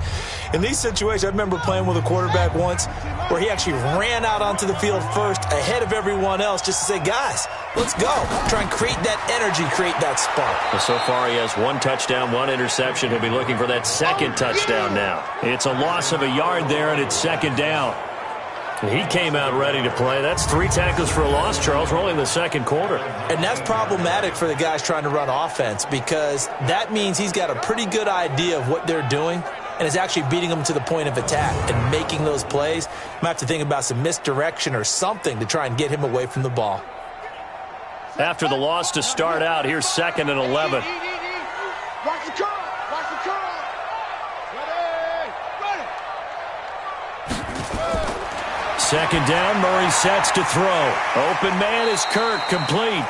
In these situations, I remember playing with a quarterback once where he actually ran out onto the field first ahead of everyone else just to say, guys, let's go. Try and create that energy, create that spark. Well, so far he has 1 touchdown, 1 interception. He'll be looking for that second touchdown now. It's a loss of a yard there, and it's 2nd down. He came out ready to play. That's 3 tackles for a loss, Charles. We're only in the 2nd quarter. And that's problematic for the guys trying to run offense because that means he's got a pretty good idea of what they're doing and is actually beating them to the point of attack and making those plays. Might have to think about some misdirection or something to try and get him away from the ball. After the loss to start out, here's 2nd and 11. Watch the curl. Watch the curl. Ready. 2nd down, Murray sets to throw. Open man is Kirk, complete.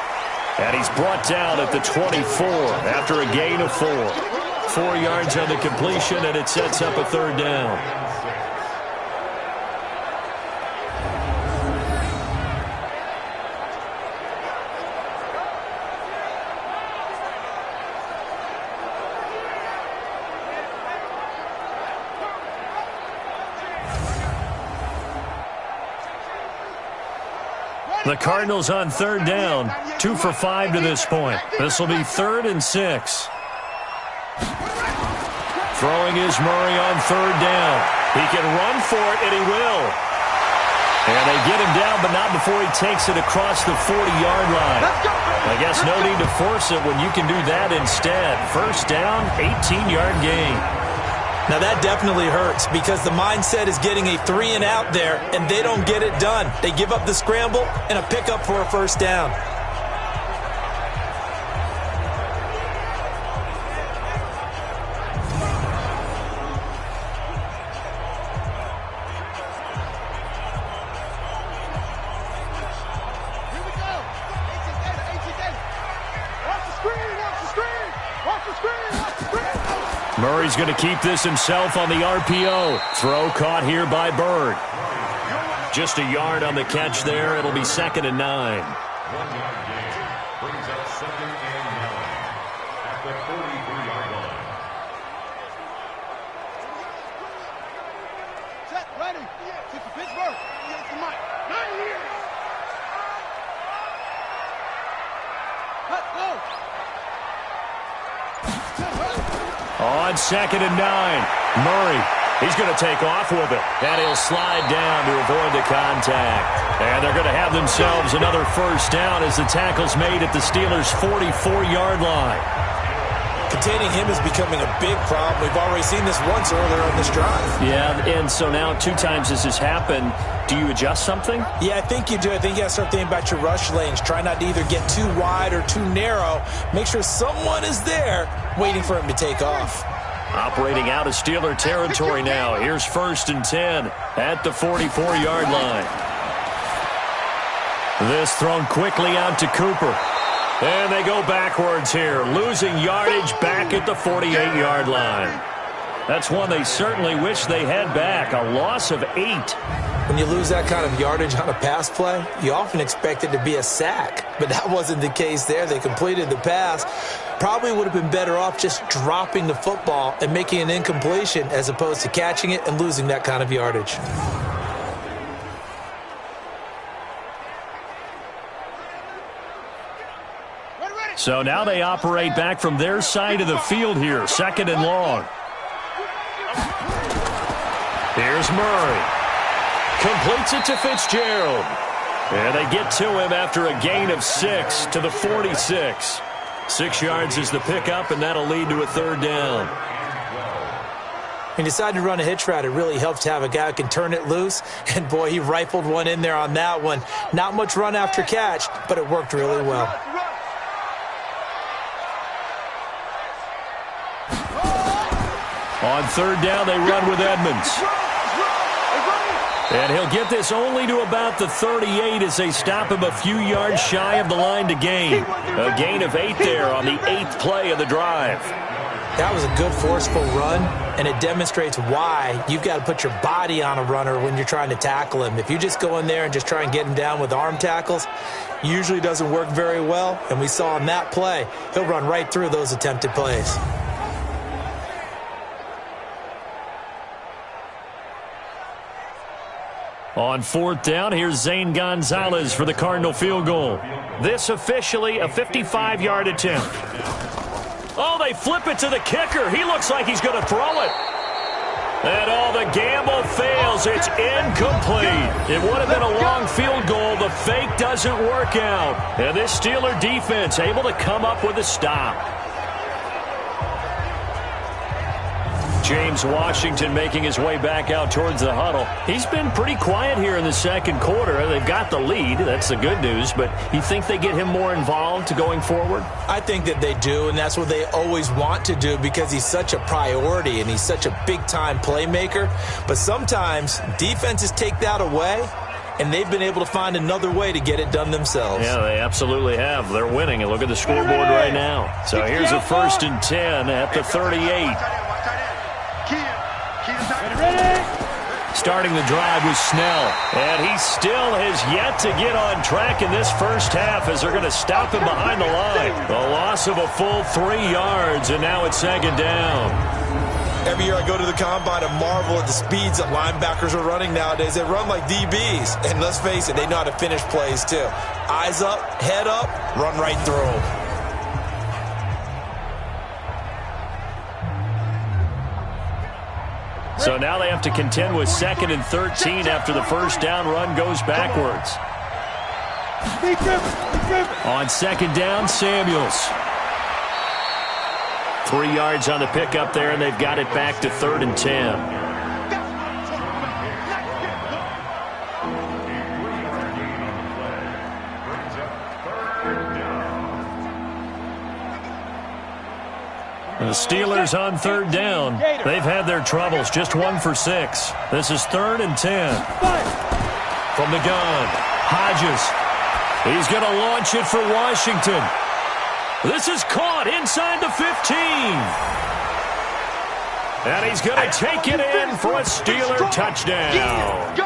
And he's brought down at the 24 after a gain of 4. 4 yards on the completion, and it sets up a 3rd down. The Cardinals on 3rd down, 2 for 5 to this point. This will be 3rd and 6. Throwing is Murray on 3rd down. He can run for it, and he will. And they get him down, but not before he takes it across the 40-yard line. I guess no need to force it when you can do that instead. 1st down, 18-yard gain. Now that definitely hurts because the mindset is getting a 3 and out there, and they don't get it done. They give up the scramble and a pickup for a 1st down. Murray's going to keep this himself on the RPO. Throw caught here by Bird. Just a yard on the catch there. It'll be 2nd and 9. 1 yard gain. Brings up 2nd and 9 at the 43-yard line. Set, ready. Take to Pittsburgh. Get to Mike. 9 years. Let's go. On 2nd and 9. Murray. He's going to take off with it. And he'll slide down to avoid the contact. And they're going to have themselves another first down as the tackle's made at the Steelers' 44-yard line. Containing him is becoming a big problem. We've already seen this once earlier on this drive. Yeah, and so now 2 times this has happened. Do you adjust something? Yeah, I think you do. I think you got to start thinking about your rush lanes. Try not to either get too wide or too narrow. Make sure someone is there waiting for him to take off. Operating out of Steeler territory now. Here's 1st and 10 at the 44-yard line. This thrown quickly out to Cooper. And they go backwards here, losing yardage back at the 48-yard line. That's one they certainly wish they had back, a loss of 8. When you lose that kind of yardage on a pass play, you often expect it to be a sack. But that wasn't the case there. They completed the pass. Probably would have been better off just dropping the football and making an incompletion as opposed to catching it and losing that kind of yardage. So now they operate back from their side of the field here, 2nd and long. Here's Murray. Completes it to Fitzgerald. And they get to him after a gain of 6 to the 46. 6 yards is the pickup, and that'll lead to a 3rd down. He decided to run a hitch route. It really helps to have a guy who can turn it loose. And, boy, he rifled one in there on that one. Not much run after catch, but it worked really well. On 3rd down, they run with Edmonds. And he'll get this only to about the 38 as they stop him a few yards shy of the line to gain. A gain of 8 there on the 8th play of the drive. That was a good, forceful run, and it demonstrates why you've got to put your body on a runner when you're trying to tackle him. If you just go in there and just try and get him down with arm tackles, usually doesn't work very well, and we saw in that play, he'll run right through those attempted plays. On 4th down, here's Zane Gonzalez for the Cardinal field goal. This officially a 55-yard attempt. Oh, they flip it to the kicker. He looks like he's going to throw it. And the gamble fails. It's incomplete. It would have been a long field goal. The fake doesn't work out. And this Steeler defense able to come up with a stop. James Washington making his way back out towards the huddle. He's been pretty quiet here in the 2nd quarter. They've got the lead. That's the good news. But you think they get him more involved going forward? I think that they do, and that's what they always want to do because he's such a priority and he's such a big-time playmaker. But sometimes defenses take that away, and they've been able to find another way to get it done themselves. Yeah, they absolutely have. They're winning, and look at the scoreboard right now. So here's a 1st and 10 at the 38. Starting the drive with Snell. And he still has yet to get on track in this first half as they're going to stop him behind the line. A loss of a full 3 yards, and now it's 2nd down. Every year I go to the combine and marvel at the speeds that linebackers are running nowadays. They run like DBs. And let's face it, they know how to finish plays too. Eyes up, head up, run right through them. So now they have to contend with 2nd and 13 after the first down run goes backwards. On 2nd down, Samuels. 3 yards on the pickup there, and they've got it back to 3rd and 10. The Steelers on 3rd down. They've had their troubles, just 1 for 6. This is 3rd and 10. From the gun, Hodges. He's going to launch it for Washington. This is caught inside the 15. And he's going to take it in for a Steeler touchdown.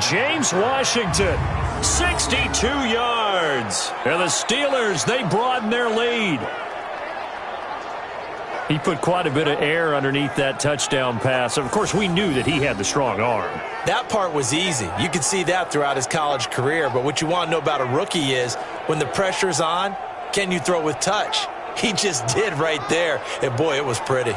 James Washington, 62 yards. And the Steelers, they broaden their lead. He put quite a bit of air underneath that touchdown pass. Of course, we knew that he had the strong arm. That part was easy. You could see that throughout his college career. But what you want to know about a rookie is when the pressure's on, can you throw with touch? He just did right there. And, boy, it was pretty.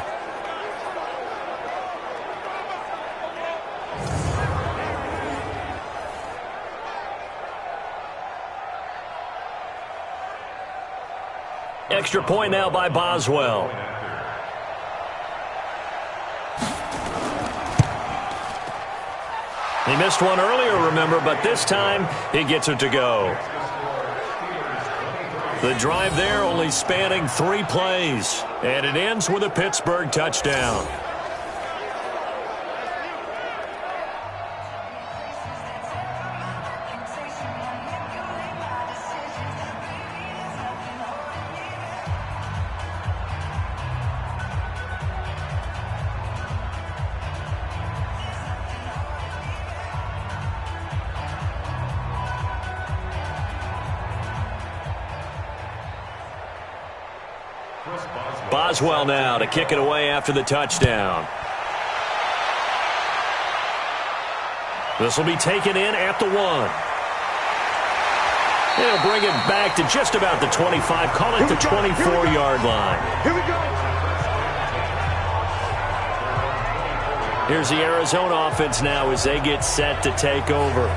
Extra point now by Boswell. He missed one earlier, remember, but this time he gets it to go. The drive there only spanning 3 plays, and it ends with a Pittsburgh touchdown. Boswell now to kick it away after the touchdown. This will be taken in at the 1. They'll bring it back to just about the 25. Call it the 24-yard line. Here we go. Here's the Arizona offense now as they get set to take over.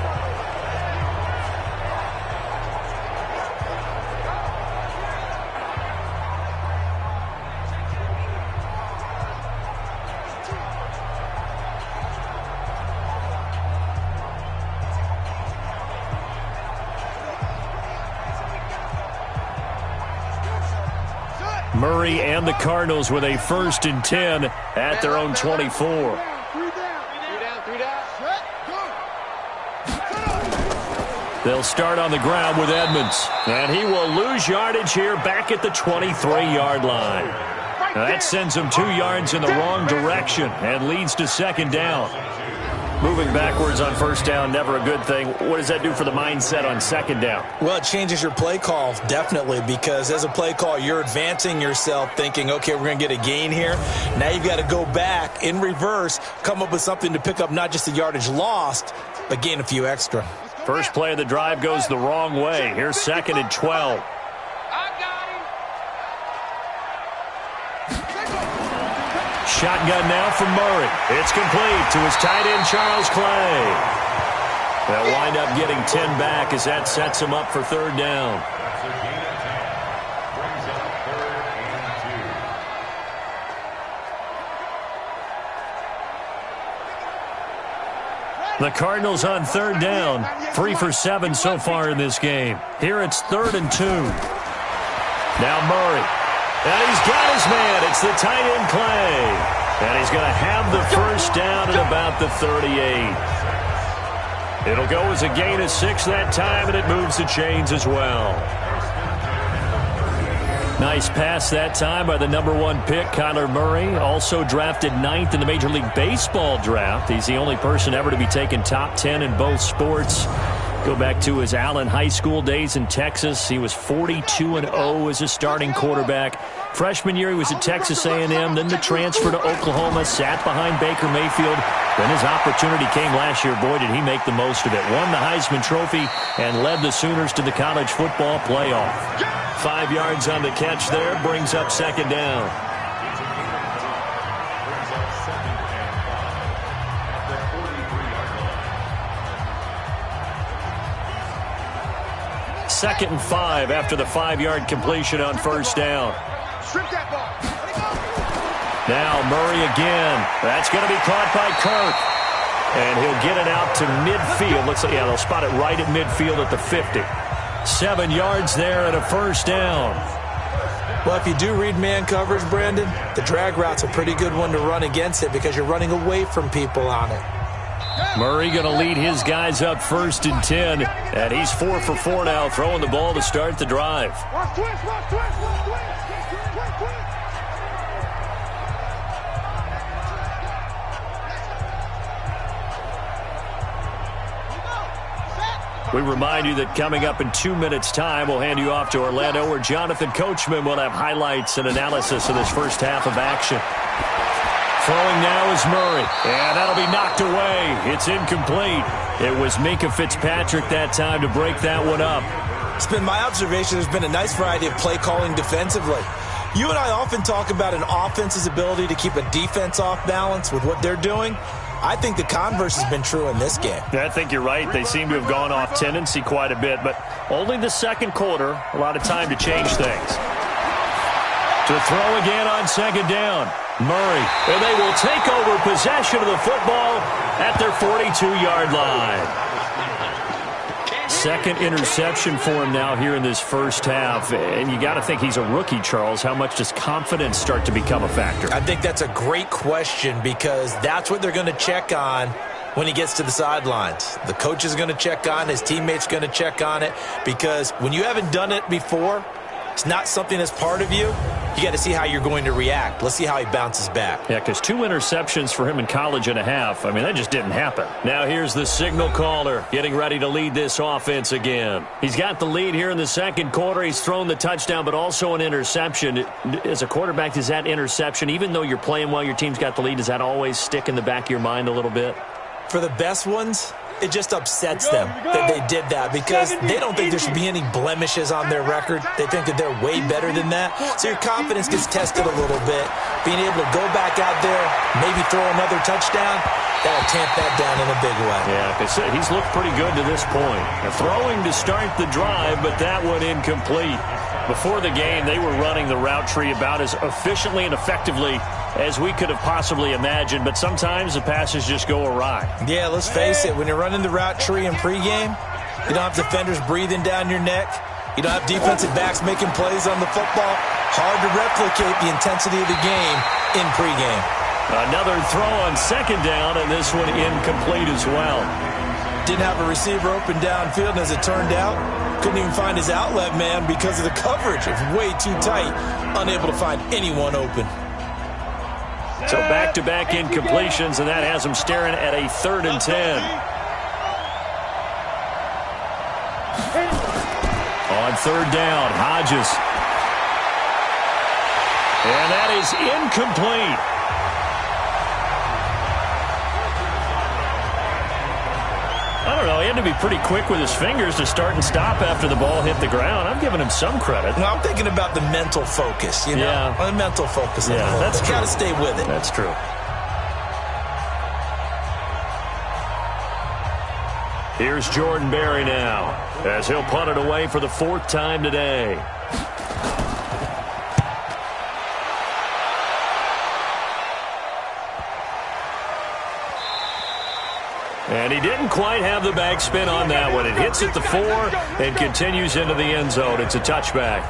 Murray and the Cardinals with a 1st and 10 at their own 24. They'll start on the ground with Edmonds. And he will lose yardage here back at the 23-yard line. Now that sends him 2 yards in the wrong direction and leads to 2nd down. Moving backwards on 1st down, never a good thing. What does that do for the mindset on 2nd down? Well, it changes your play call, definitely, because as a play call, you're advancing yourself thinking, okay, we're going to get a gain here. Now you've got to go back in reverse, come up with something to pick up not just the yardage lost, but gain a few extra. First play of the drive goes the wrong way. Here's 2nd and 12. Shotgun now from Murray. It's complete to his tight end, Charles Clay. They'll wind up getting 10 back as that sets him up for 3rd down. The Cardinals on 3rd down, 3 for 7 so far in this game. Here it's 3rd and 2. Now Murray. And he's got his man. It's the tight end, Clay. And he's going to have the 1st down at about the 38. It'll go as a gain of 6 that time, and it moves the chains as well. Nice pass that time by the number 1 pick, Kyler Murray. Also drafted 9th in the Major League Baseball draft. He's the only person ever to be taken top 10 in both sports. Go back to his Allen High School days in Texas. He was 42-0 as a starting quarterback. Freshman year, he was at Texas A&M. Then the transfer to Oklahoma, sat behind Baker Mayfield. Then his opportunity came last year. Boy, did he make the most of it. Won the Heisman Trophy and led the Sooners to the college football playoff. 5 yards on the catch there, brings up 2nd down. Second and 5 after the 5-yard completion on 1st down. Now Murray again. That's going to be caught by Kirk. And he'll get it out to midfield. Looks like, yeah, they'll spot it right at midfield at the 50. 7 yards there and a 1st down. Well, if you do read man coverage, Brandon, the drag route's a pretty good one to run against it because you're running away from people on it. Murray going to lead his guys up 1st and 10, and he's 4 for 4 now, throwing the ball to start the drive. We remind you that coming up in 2 minutes' time, we'll hand you off to Orlando, where Jonathan Coachman will have highlights and analysis of this first half of action. Throwing now is Murray, and that'll be knocked away. It's incomplete. It was Minkah Fitzpatrick that time to break that one up. It's been my observation there's been a nice variety of play calling defensively. You and I often talk about an offense's ability to keep a defense off balance with what they're doing. I think the converse has been true in this game. I think you're right. They seem to have gone off tendency quite a bit, but only the second quarter, a lot of time to change things. To throw again on second down, Murray. And they will take over possession of the football at their 42-yard line. Second interception for him now here in this first half. And you got to think he's a rookie, Charles. How much does confidence start to become a factor? I think that's a great question because that's what they're going to check on when he gets to the sidelines. The coach is going to check on, his teammates going to check on it, because when you haven't done it before, it's not something that's part of you. You got to see how you're going to react. Let's see how he bounces back. Yeah, because 2 interceptions for him in college and a half. I mean, that just didn't happen. Now here's the signal caller getting ready to lead this offense again. He's got the lead here in the second quarter. He's thrown the touchdown, but also an interception. As a quarterback, does that interception, even though you're playing well, your team's got the lead, does that always stick in the back of your mind a little bit? For the best ones, it just upsets them that they did that because they don't think there should be any blemishes on their record. They think that they're way better than that. So your confidence gets tested a little bit. Being able to go back out there, maybe throw another touchdown, that'll tamp that down in a big way. Yeah, because he's looked pretty good to this point. Throwing to start the drive, but that one incomplete. Before the game, they were running the route tree about as efficiently and effectively as we could have possibly imagined, but sometimes the passes just go awry. Yeah, let's face it. When you're running the route tree in pregame, you don't have defenders breathing down your neck. You don't have defensive backs making plays on the football. Hard to replicate the intensity of the game in pregame. Another throw on second down, and this one incomplete as well. Didn't have a receiver open downfield, and as it turned out, couldn't even find his outlet man because of the coverage. It's way too tight, unable to find anyone open. So back-to-back incompletions, and that has them staring at a 3rd and 10. On third down, Hodges. And that is incomplete. I don't know. He had to be pretty quick with his fingers to start and stop after the ball hit the ground. I'm giving him some credit. Well, I'm thinking about the mental focus, you know? Yeah. The mental focus. Yeah, that's true. Got to stay with it. That's true. Here's Jordan Berry now, as he'll punt it away for the 4th time today. And he didn't quite have the backspin on that one. It hits at the 4 and continues into the end zone. It's a touchback.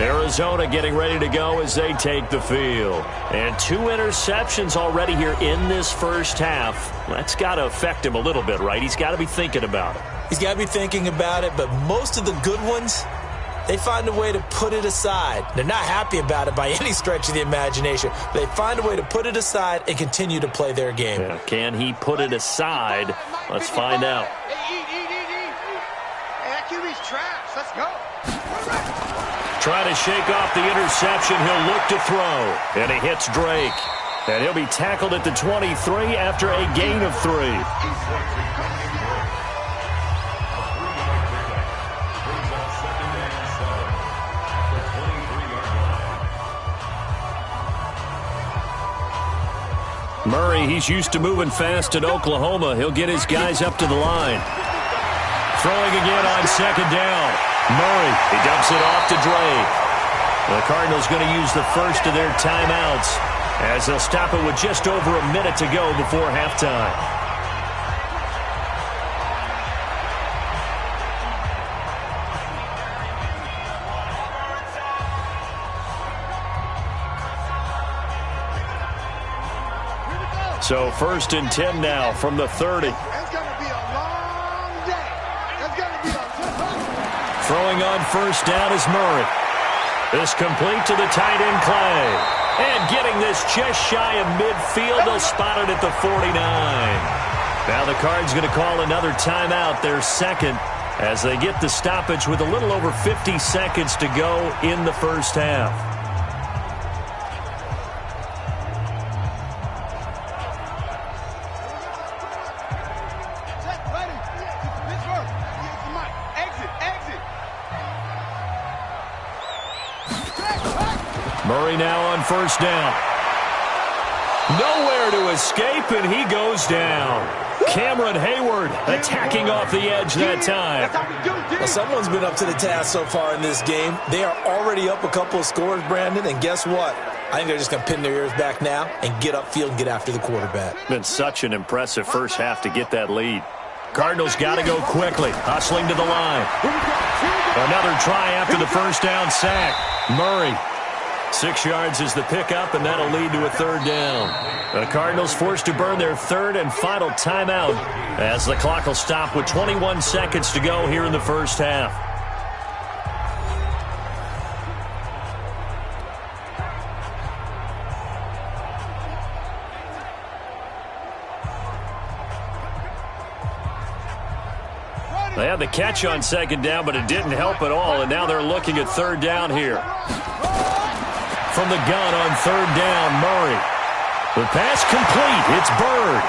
Arizona getting ready to go as they take the field. And 2 interceptions already here in this first half. That's got to affect him a little bit, right? He's got to be thinking about it. He's got to be thinking about it, but most of the good ones, they find a way to put it aside. They're not happy about it by any stretch of the imagination. They find a way to put it aside and continue to play their game. Yeah, can he put it aside? Let's find out. Hey, eat. Hey, that QB's trash. Let's go. Trying to shake off the interception. He'll look to throw. And he hits Drake. And he'll be tackled at the 23 after a gain of 3. Murray, he's used to moving fast at Oklahoma. He'll get his guys up to the line. Throwing again on second down. Murray, he dumps it off to Drake. The Cardinals going to use the first of their timeouts as they'll stop it with just over a minute to go before halftime. So 1st and 10 now from the 30. It's going to be a long day. It's going to be a Throwing on first down is Murray. This complete to the tight end Clay. And getting this just shy of midfield. They'll spot it at the 49. Now the Cards going to call another timeout, their second, as they get the stoppage with a little over 50 seconds to go in the first half. Murray now on first down. Nowhere to escape, and he goes down. Cameron Hayward attacking off the edge that time. Well, someone's been up to the task so far in this game. They are already up a couple of scores, Brandon, and guess what? I think they're just going to pin their ears back now and get upfield and get after the quarterback. Been such an impressive first half to get that lead. Cardinals got to go quickly, hustling to the line. Another try after the first down sack. Murray. 6 yards is the pickup, and that'll lead to a third down. The Cardinals forced to burn their third and final timeout as the clock will stop with 21 seconds to go here in the first half. They had the catch on second down, but it didn't help at all, and now they're looking at third down here. From the gun on third down, Murray. The pass complete. It's Bird.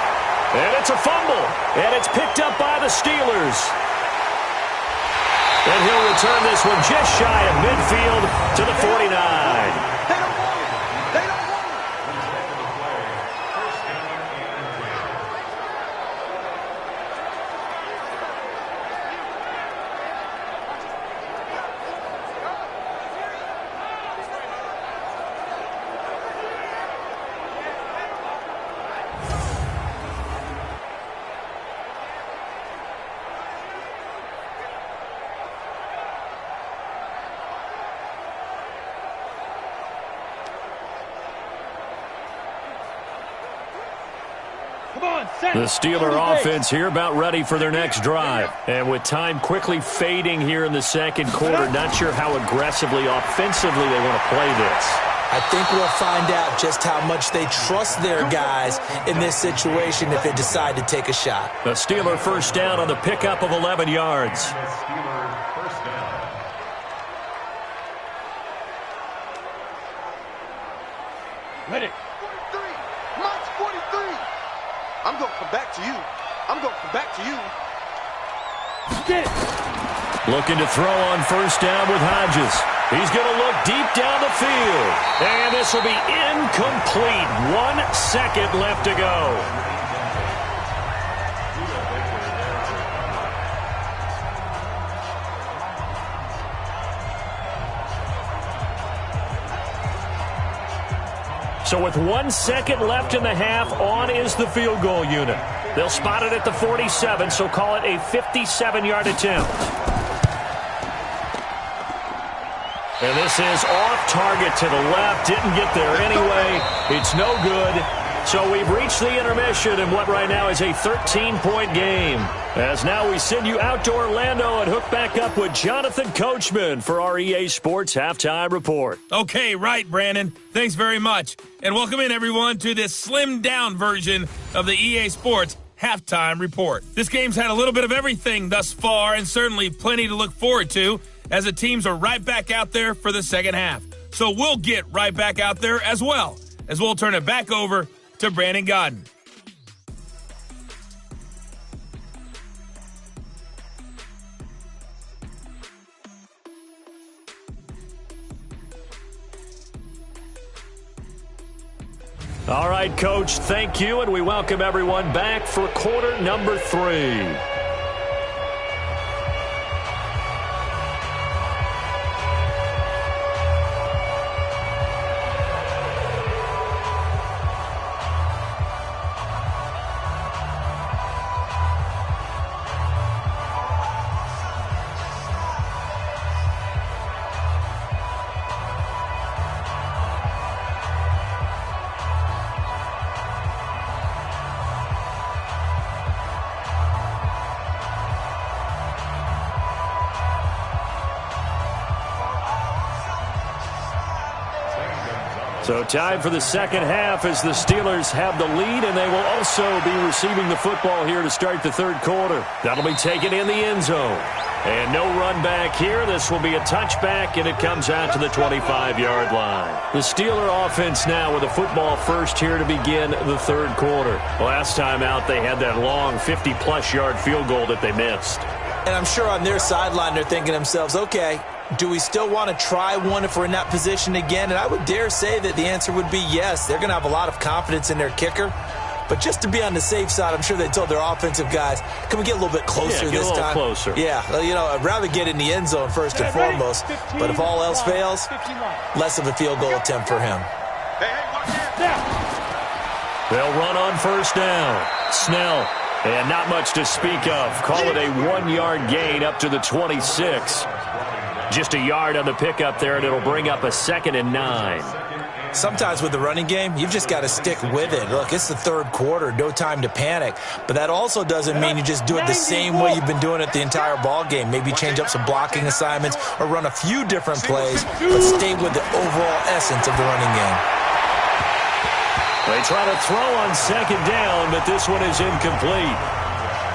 And it's a fumble. And it's picked up by the Steelers. And he'll return this one just shy of midfield to the 49. The Steeler offense here about ready for their next drive. And with time quickly fading here in the second quarter, not sure how aggressively, offensively they want to play this. I think we'll find out just how much they trust their guys in this situation if they decide to take a shot. The Steeler first down on the pickup of 11 yards. Ready. 43. March 43. I'm going to come back to you. I'm going to come back to you. Get it. Looking to throw on first down with Hodges. He's going to look deep down the field. And this will be incomplete. 1 second left to go. So with 1 second left in the half, on is the field goal unit. They'll spot it at the 47, so call it a 57-yard attempt. And this is off target to the left. Didn't get there anyway. It's no good. So we've reached the intermission in what right now is a 13-point game. As now we send you out to Orlando and hook back up with Jonathan Coachman for our EA Sports Halftime Report. Okay, right, Brandon. Thanks very much. And welcome in, everyone, to this slimmed-down version of the EA Sports Halftime Report. This game's had a little bit of everything thus far, and certainly plenty to look forward to, as the teams are right back out there for the second half. So we'll get right back out there as well, as we'll turn it back over to Brandon Godden. All right, Coach, thank you, and we welcome everyone back for quarter number 3. So time for the second half as the Steelers have the lead, and they will also be receiving the football here to start the third quarter. That'll be taken in the end zone. And no run back here. This will be a touchback, and it comes out to the 25-yard line. The Steeler offense now with a football first here to begin the third quarter. Last time out, they had that long 50-plus yard field goal that they missed. And I'm sure on their sideline they're thinking to themselves, okay, do we still want to try one if we're in that position again? And I would dare say that the answer would be yes. They're going to have a lot of confidence in their kicker. But just to be on the safe side, I'm sure they told their offensive guys, can we get a little bit closer this time? Closer. Yeah, I'd rather get in the end zone first and foremost. But if all else fails, less of a field goal attempt for him. They'll run on first down. Snell. And not much to speak of. Call it a 1-yard gain up to the 26. Just a yard on the pickup there, and it'll bring up a 2nd and 9. Sometimes with the running game, you've just got to stick with it. Look, it's the third quarter, no time to panic. But that also doesn't mean you just do it the same way you've been doing it the entire ball game. Maybe change up some blocking assignments or run a few different plays, but stay with the overall essence of the running game. They try to throw on second down, but this one is incomplete.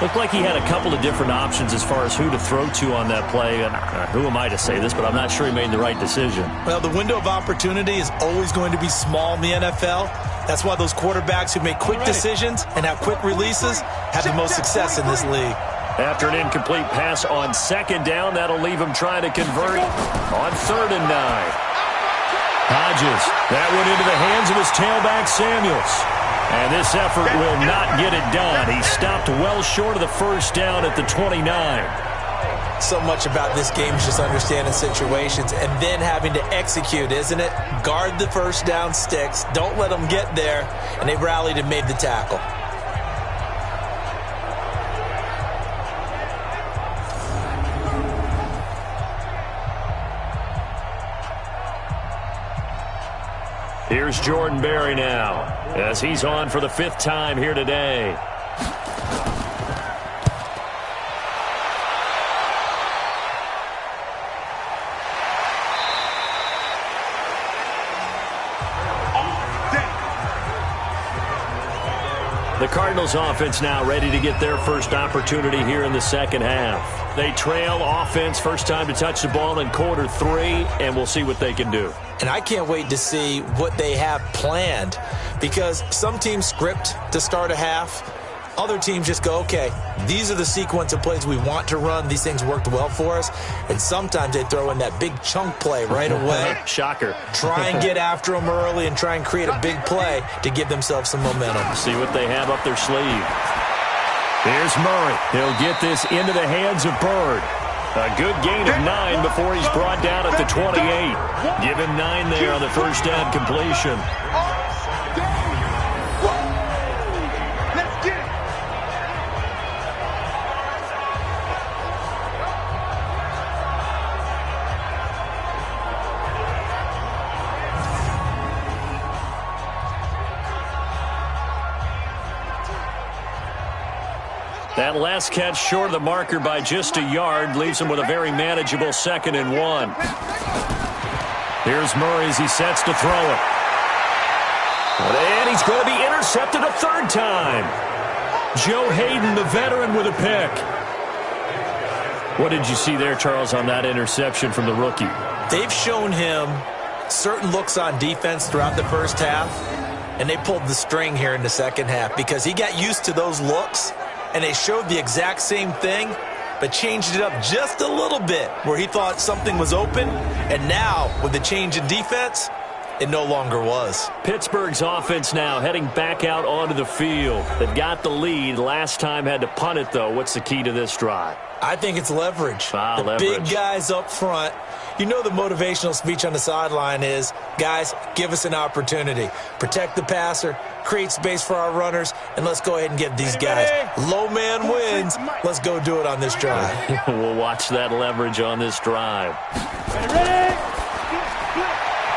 Looked like he had a couple of different options as far as who to throw to on that play. And who am I to say this, but I'm not sure he made the right decision. Well, the window of opportunity is always going to be small in the NFL. That's why those quarterbacks who make quick decisions and have quick releases have the most success in this league. After an incomplete pass on second down, that'll leave him trying to convert on 3rd and 9. Hodges, that one into the hands of his tailback, Samuels. And this effort will not get it done. He stopped well short of the first down at the 29. So much about this game is just understanding situations and then having to execute, isn't it? Guard the first down sticks. Don't let them get there. And they rallied and made the tackle. Here's Jordan Berry now, as he's on for the 5th time here today. The Cardinals offense now ready to get their first opportunity here in the second half. They trail offense, first time to touch the ball in quarter 3, and we'll see what they can do. And I can't wait to see what they have planned, because some teams script to start a half. Other teams just go, okay, these are the sequence of plays we want to run. These things worked well for us. And sometimes they throw in that big chunk play right away. Shocker. Try and get after them early and try and create a big play to give themselves some momentum. See what they have up their sleeve. Here's Murray. He'll get this into the hands of Bird. A good gain of 9 before he's brought down at the 28. Give him 9 there on the first down completion. That last catch short of the marker by just a yard leaves him with a very manageable 2nd and 1. Here's Murray as he sets to throw it. And he's going to be intercepted a 3rd time. Joe Hayden, the veteran, with a pick. What did you see there, Charles, on that interception from the rookie? They've shown him certain looks on defense throughout the first half, and they pulled the string here in the second half because he got used to those looks. And they showed the exact same thing, but changed it up just a little bit where he thought something was open. And now, with the change in defense, it no longer was. Pittsburgh's offense now heading back out onto the field. They've got the lead. Last time had to punt it, though. What's the key to this drive? I think it's leverage. The big guys up front. You know the motivational speech on the sideline is, guys, give us an opportunity. Protect the passer, create space for our runners, and let's go ahead and get these guys. Low man wins. Let's go do it on this drive. We'll watch that leverage on this drive.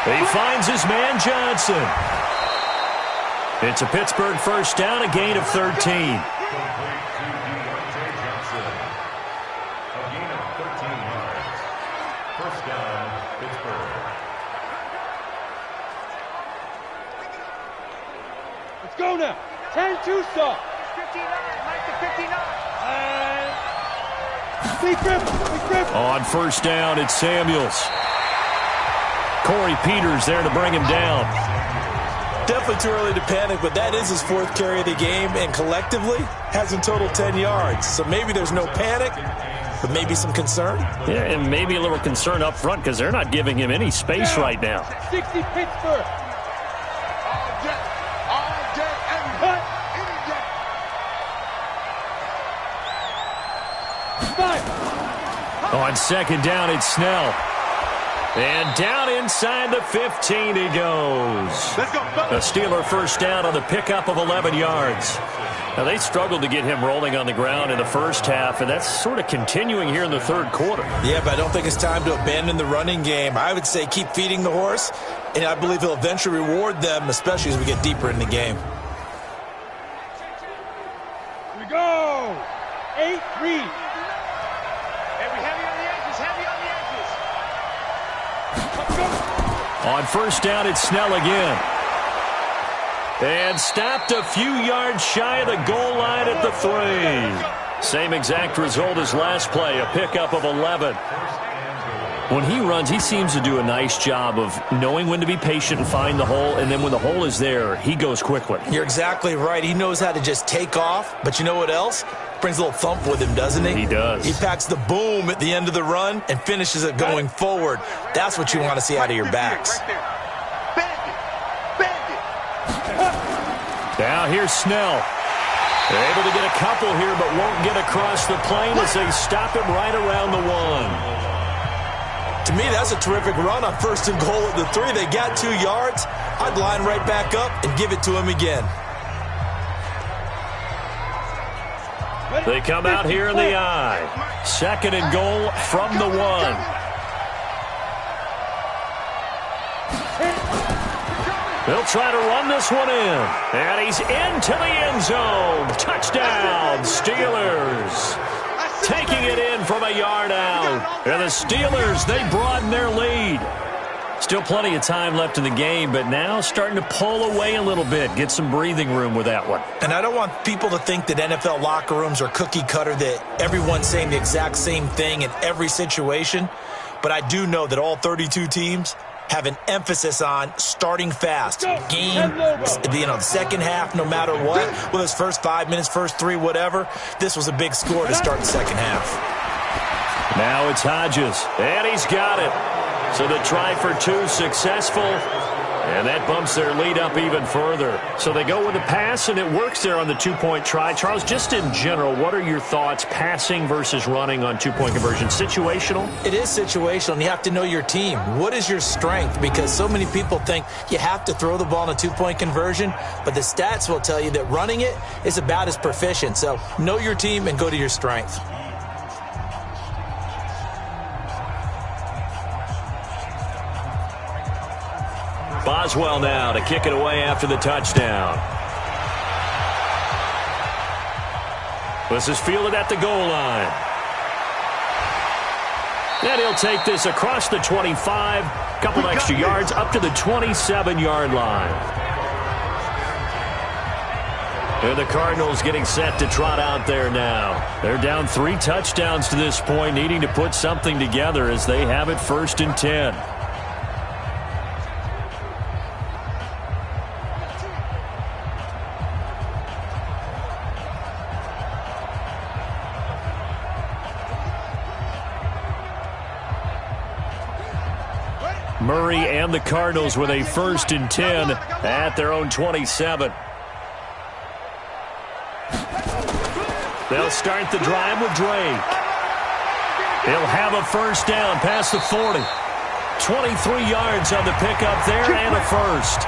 He finds his man Johnson. It's a Pittsburgh first down, a gain of 13. Go now. 10-2 stop. 59. Mike to 59. On first down, it's Samuels. Corey Peters there to bring him down. Definitely too early to panic, but that is his 4th carry of the game, and collectively has in total 10 yards. So maybe there's no panic, but maybe some concern. Yeah, and maybe a little concern up front because they're not giving him any space right now. 60 Pittsburgh. All day, every day, any day. On second down, it's Snell. And down inside the 15 he goes. Let's go. A Steeler first down on the pickup of 11 yards. Now, they struggled to get him rolling on the ground in the first half, and that's sort of continuing here in the third quarter. Yeah, but I don't think it's time to abandon the running game. I would say keep feeding the horse, and I believe he'll eventually reward them, especially as we get deeper in the game. Here we go. 8 read. Heavy on the edges, heavy on the edges. On first down, it's Snell again. And stopped a few yards shy of the goal line at the 3. Same exact result as last play, a pickup of 11. When he runs, he seems to do a nice job of knowing when to be patient and find the hole, and then when the hole is there, he goes quickly. You're exactly right. He knows how to just take off, but you know what else? Brings a little thump with him, doesn't he? He does. He packs the boom at the end of the run and finishes it going forward. That's what you want to see out of your backs. Now here's Snell. They're able to get a couple here, but won't get across the plane as they stop him right around the 1. To me, that's a terrific run on first and goal at the 3. They got 2 yards. I'd line right back up and give it to him again. They come out here in the I. Second and goal from the 1. They'll try to run this one in. And he's into the end zone. Touchdown, Steelers. Taking it in from a yard out. And the Steelers, they broaden their lead. Still plenty of time left in the game, but now starting to pull away a little bit. Get some breathing room with that one. And I don't want people to think that NFL locker rooms are cookie cutter, that everyone's saying the exact same thing in every situation. But I do know that all 32 teams have an emphasis on starting fast. The second half, no matter what, whether it's first 5 minutes, first 3, whatever, this was a big score to start the second half. Now it's Hodges, and he's got it. So the try for 2 successful, and that bumps their lead up even further. So they go with a pass, and it works there on the 2-point try. Charles, just in general, what are your thoughts passing versus running on 2-point conversion? Situational? It is situational, and you have to know your team. What is your strength? Because so many people think you have to throw the ball in a 2-point conversion, but the stats will tell you that running it is about as proficient. So know your team and go to your strength. Boswell now to kick it away after the touchdown. This is fielded at the goal line. And he'll take this across the 25, couple extra yards up to the 27-yard line. And the Cardinals getting set to trot out there now. They're down 3 touchdowns to this point, needing to put something together as they have it 1st and 10. Murray and the Cardinals with a 1st and 10 at their own 27. They'll start the drive with Drake. He'll have a first down past the 40. 23 yards on the pickup there and a first.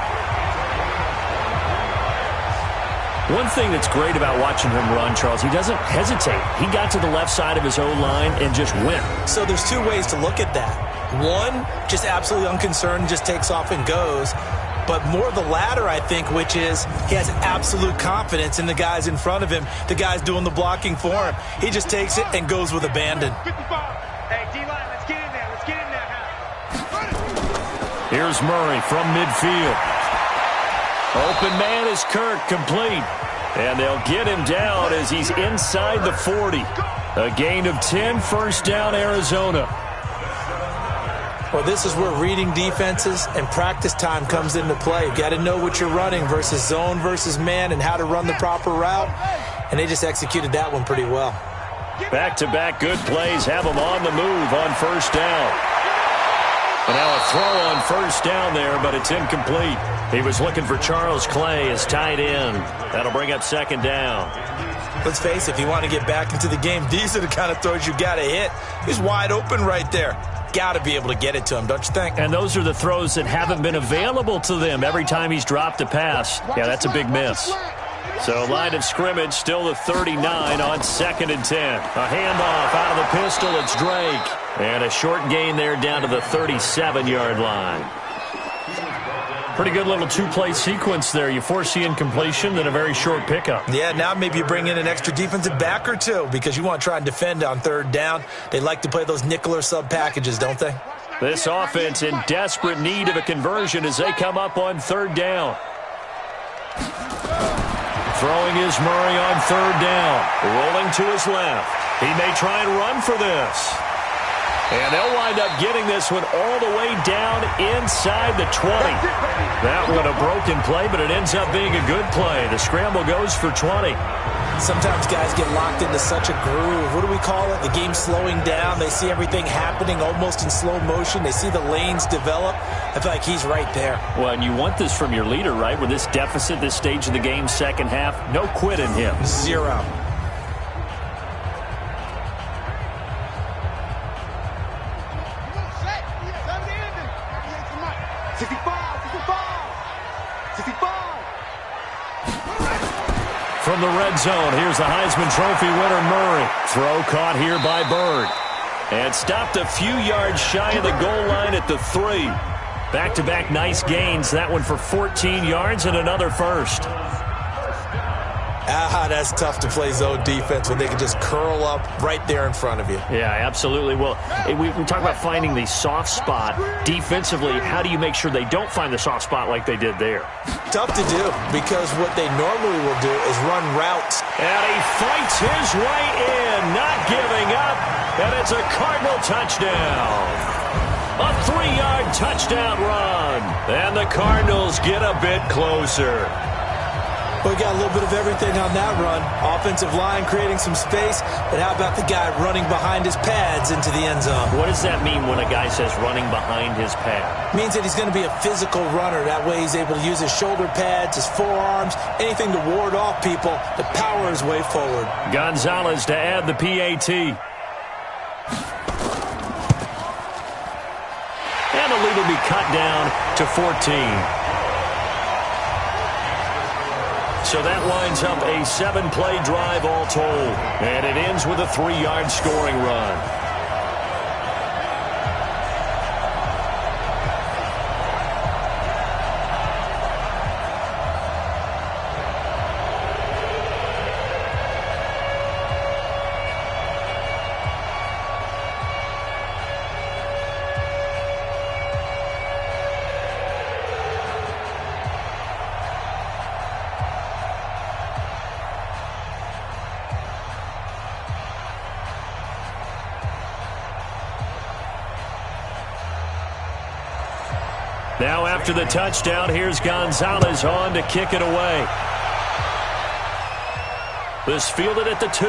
One thing that's great about watching him run, Charles, he doesn't hesitate. He got to the left side of his O-line and just went. So there's 2 ways to look at that. One, just absolutely unconcerned, just takes off and goes. But more the latter, I think, which is he has absolute confidence in the guys in front of him, the guys doing the blocking for him. He just takes it and goes with abandon. Hey, D-line, let's get in there. Let's get in there now. Here's Murray from midfield. Open man is Kirk, complete. And they'll get him down as he's inside the 40. A gain of 10, first down, Arizona. Well, this is where reading defenses and practice time comes into play. You've got to know what you're running versus zone versus man and how to run the proper route. And they just executed that one pretty well. Back-to-back good plays have them on the move on first down. And now a throw on first down there, but it's incomplete. He was looking for Charles Clay as tight end. That'll bring up second down. Let's face it, if you want to get back into the game, these are the kind of throws you got to hit. He's wide open right there. Got to be able to get it to him, don't you think? And those are the throws that haven't been available to them every time he's dropped a pass. Yeah, that's a big miss. So line of scrimmage, still the 39 on 2nd and 10. A handoff out of the pistol, it's Drake. And a short gain there down to the 37-yard line. Pretty good little two-play sequence there. You force the incompletion, then a very short pickup. Yeah, now maybe you bring in an extra defensive back or two because you want to try and defend on third down. They like to play those nickel or sub packages, don't they? This offense in desperate need of a conversion as they come up on third down. Throwing is Murray on third down. Rolling to his left. He may try and run for this. And they'll wind up getting this one all the way down inside the 20. That one a broken play, but it ends up being a good play. The scramble goes for 20. Sometimes guys get locked into such a groove. What do we call it? The game's slowing down. They see everything happening almost in slow motion. They see the lanes develop. I feel like he's right there. Well, and you want this from your leader, right? With this deficit, this stage of the game, second half, no quit in him. Zero. From the red zone, here's the Heisman Trophy winner, Murray. Throw caught here by Bird. And stopped a few yards shy of the goal line at the 3. Back-to-back nice gains. That one for 14 yards and another first. That's tough to play zone defense when they can just curl up right there in front of you. Yeah, absolutely. Well, we talk about finding the soft spot. Defensively, how do you make sure they don't find the soft spot like they did there? Tough to do because what they normally will do is run routes. And he fights his way in, not giving up. And it's a Cardinal touchdown. A 3-yard touchdown run. And the Cardinals get a bit closer. We got a little bit of everything on that run. Offensive line creating some space, but how about the guy running behind his pads into the end zone? What does that mean when a guy says running behind his pad? Means that he's going to be a physical runner. That way he's able to use his shoulder pads, his forearms, anything to ward off people to power his way forward. Gonzalez to add the PAT. And the lead will be cut down to 14. So that lines up a 7-play drive all told. And it ends with a 3-yard scoring run. Now after the touchdown, here's Gonzalez on to kick it away. This fielded at the 2.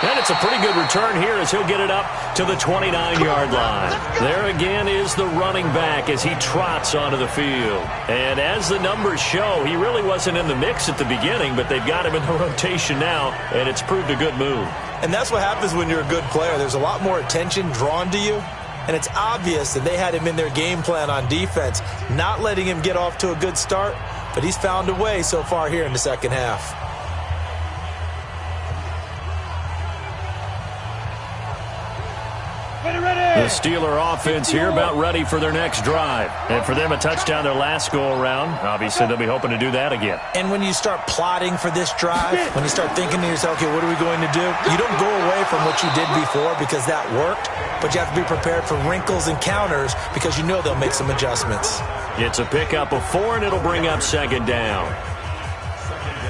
And it's a pretty good return here as he'll get it up to the 29-yard line. There again is the running back as he trots onto the field. And as the numbers show, he really wasn't in the mix at the beginning, but they've got him in the rotation now, and it's proved a good move. And that's what happens when you're a good player. There's a lot more attention drawn to you. And it's obvious that they had him in their game plan on defense, not letting him get off to a good start, but he's found a way so far here in the second half. The Steeler offense here about ready for their next drive. And for them, a touchdown their last go-around. Obviously, they'll be hoping to do that again. And when you start plotting for this drive, when you start thinking to yourself, okay, what are we going to do? You don't go away from what you did before because that worked, but you have to be prepared for wrinkles and counters because you know they'll make some adjustments. It's a pickup of 4, and it'll bring up second down.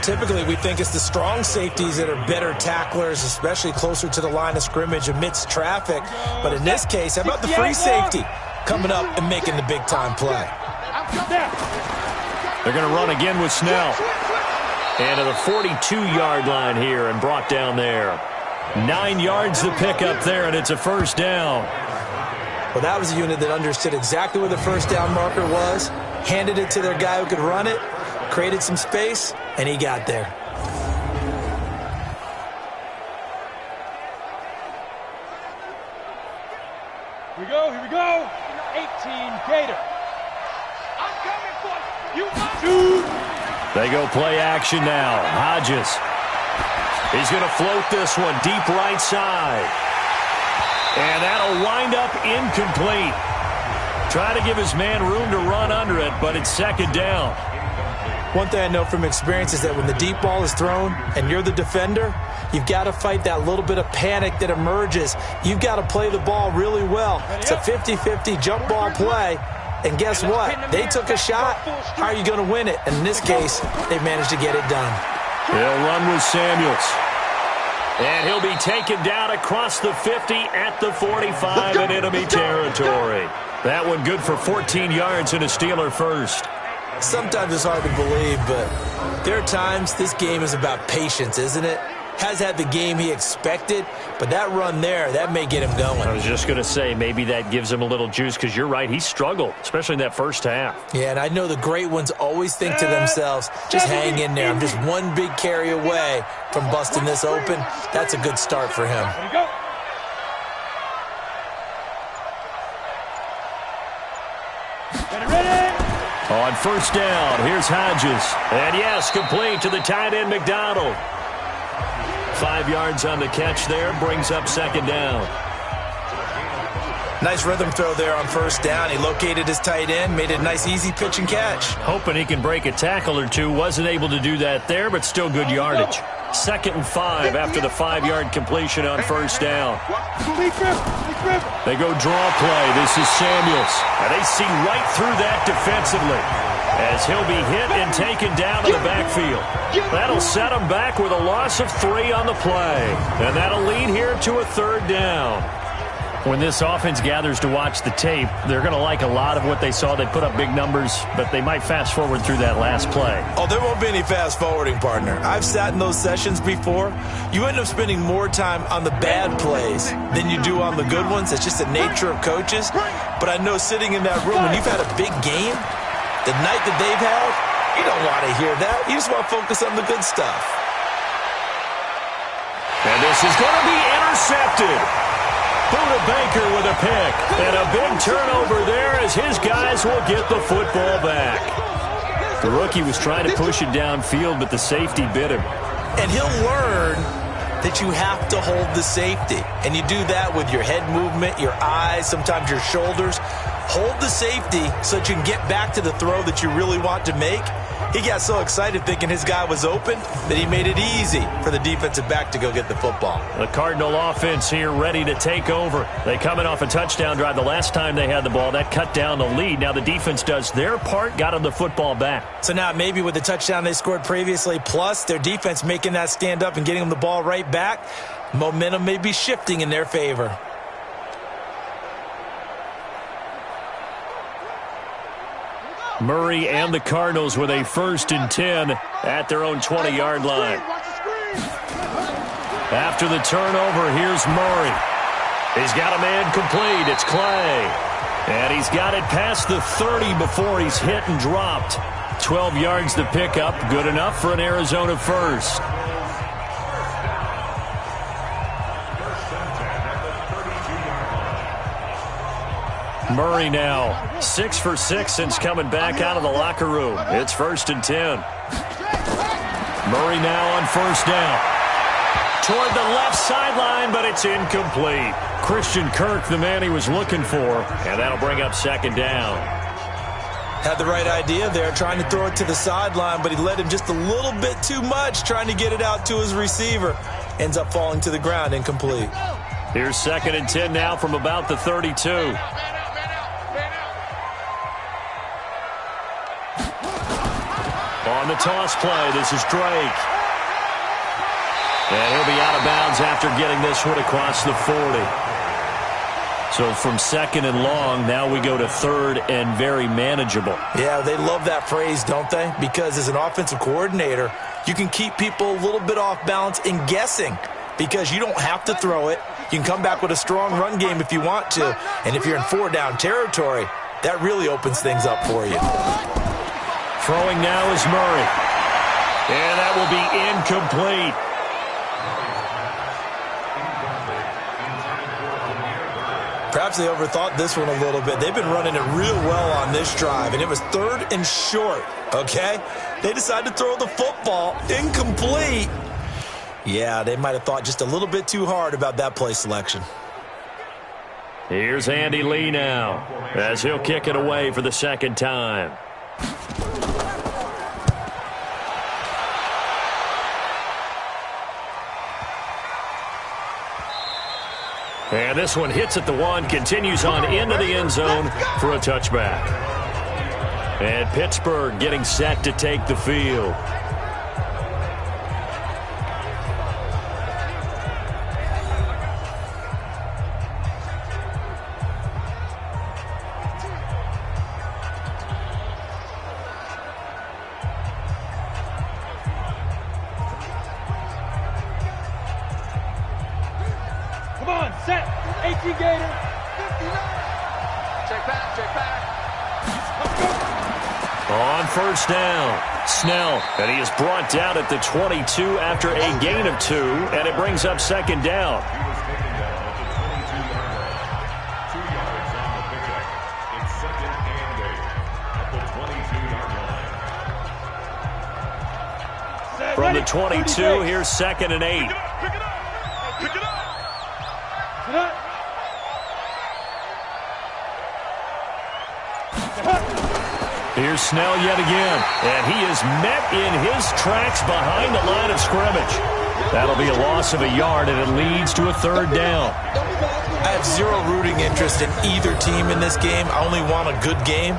Typically, we think it's the strong safeties that are better tacklers, especially closer to the line of scrimmage amidst traffic. But in this case, how about the free safety coming up and making the big-time play? They're going to run again with Snell. And to the 42-yard line here and brought down there. 9 yards to pick up there, and it's a first down. Well, that was a unit that understood exactly where the first down marker was, handed it to their guy who could run it, created some space, and he got there. Here we go. 18 Gator. I'm coming for you. They go play action now. Hodges. He's going to float this one deep right side. And that'll wind up incomplete. Try to give his man room to run under it, but it's second down. One thing I know from experience is that when the deep ball is thrown and you're the defender, you've got to fight that little bit of panic that emerges. You've got to play the ball really well. It's a 50-50 jump ball play. And guess what? They took a shot. How are you going to win it? And in this case, they managed to get it done. He'll run with Samuels. And he'll be taken down across the 50 at the 45 in enemy territory. That one good for 14 yards and a Steeler first. Sometimes it's hard to believe, but there are times this game is about patience, isn't it? Has had the game he expected, but that run there, that may get him going. I was just going to say, maybe that gives him a little juice, because you're right, he struggled, especially in that first half. Yeah, and I know the great ones always think to themselves, just hang in there. I'm just one big carry away from busting this open. That's a good start for him. On first down, here's Hodges. And yes, complete to the tight end, McDonald. 5 yards on the catch there, brings up second down. Nice rhythm throw there on first down. He located his tight end, made it a nice easy pitch and catch. Hoping he can break a tackle or two. Wasn't able to do that there, but still good yardage. 2nd and 5 after the 5-yard completion on first down. They go draw play. This is Samuels. And they see right through that defensively, as he'll be hit and taken down to the backfield. That'll set him back with a loss of 3 on the play. And that'll lead here to a third down. When this offense gathers to watch the tape, they're going to like a lot of what they saw. They put up big numbers, but they might fast forward through that last play. Oh, there won't be any fast forwarding, partner. I've sat in those sessions before. You end up spending more time on the bad plays than you do on the good ones. It's just the nature of coaches. But I know sitting in that room, when you've had a big game, the night that they've had, you don't want to hear that. You just want to focus on the good stuff. And this is going to be intercepted. Buda Baker with a pick. And a big turnover there as his guys will get the football back. The rookie was trying to push it downfield, but the safety bit him. And he'll learn that you have to hold the safety. And you do that with your head movement, your eyes, sometimes your shoulders. Hold the safety so that you can get back to the throw that you really want to make. He got so excited thinking his guy was open that he made it easy for the defensive back to go get the football. The Cardinal offense here ready to take over. They coming off a touchdown drive the last time they had the ball. That cut down the lead. Now the defense does their part, got them the football back. So now maybe with the touchdown they scored previously, plus their defense making that stand up and getting them the ball right back, momentum may be shifting in their favor. Murray and the Cardinals with a 1st and 10 at their own 20-yard line. After the turnover, here's Murray. He's got a man complete. It's Clay. And he's got it past the 30 before he's hit and dropped. 12 yards to pick up. Good enough for an Arizona first. Murray now 6 for 6 since coming back out of the locker room. It's 1st and 10. Murray now on first down. Toward the left sideline, but it's incomplete. Christian Kirk, the man he was looking for, and that'll bring up second down. Had the right idea there, trying to throw it to the sideline, but he led him just a little bit too much, trying to get it out to his receiver. Ends up falling to the ground, incomplete. Here's 2nd and 10 now from about the 32. On On the toss play, this is Drake. And he'll be out of bounds after getting this one across the 40. So from second and long, now we go to third and very manageable. Yeah, they love that phrase, don't they? Because as an offensive coordinator, you can keep people a little bit off balance and guessing because you don't have to throw it. You can come back with a strong run game if you want to. And if you're in 4-down territory, that really opens things up for you. Throwing now is Murray. And that will be incomplete. Perhaps they overthought this one a little bit. They've been running it real well on this drive, and it was 3rd and short, okay? They decided to throw the football incomplete. Yeah, they might have thought just a little bit too hard about that play selection. Here's Andy Lee now as he'll kick it away for the second time. And this one hits at the 1, continues on into the end zone for a touchback. And Pittsburgh getting set to take the field. Come on, set. 18 Gator. 59. Check back. On first down, Snell, and he is brought down at the 22 after a gain of 2, and it brings up second down. He was taken down at the 22-yard line. 2 yards on the pickup. It's second and 8 at the 22-yard line. From the 22, here's second and 8. Pick it up. Here's Snell yet again, and he is met in his tracks behind the line of scrimmage. That'll be a loss of a yard, and it leads to a third down. I have zero rooting interest in either team in this game. I only want a good game.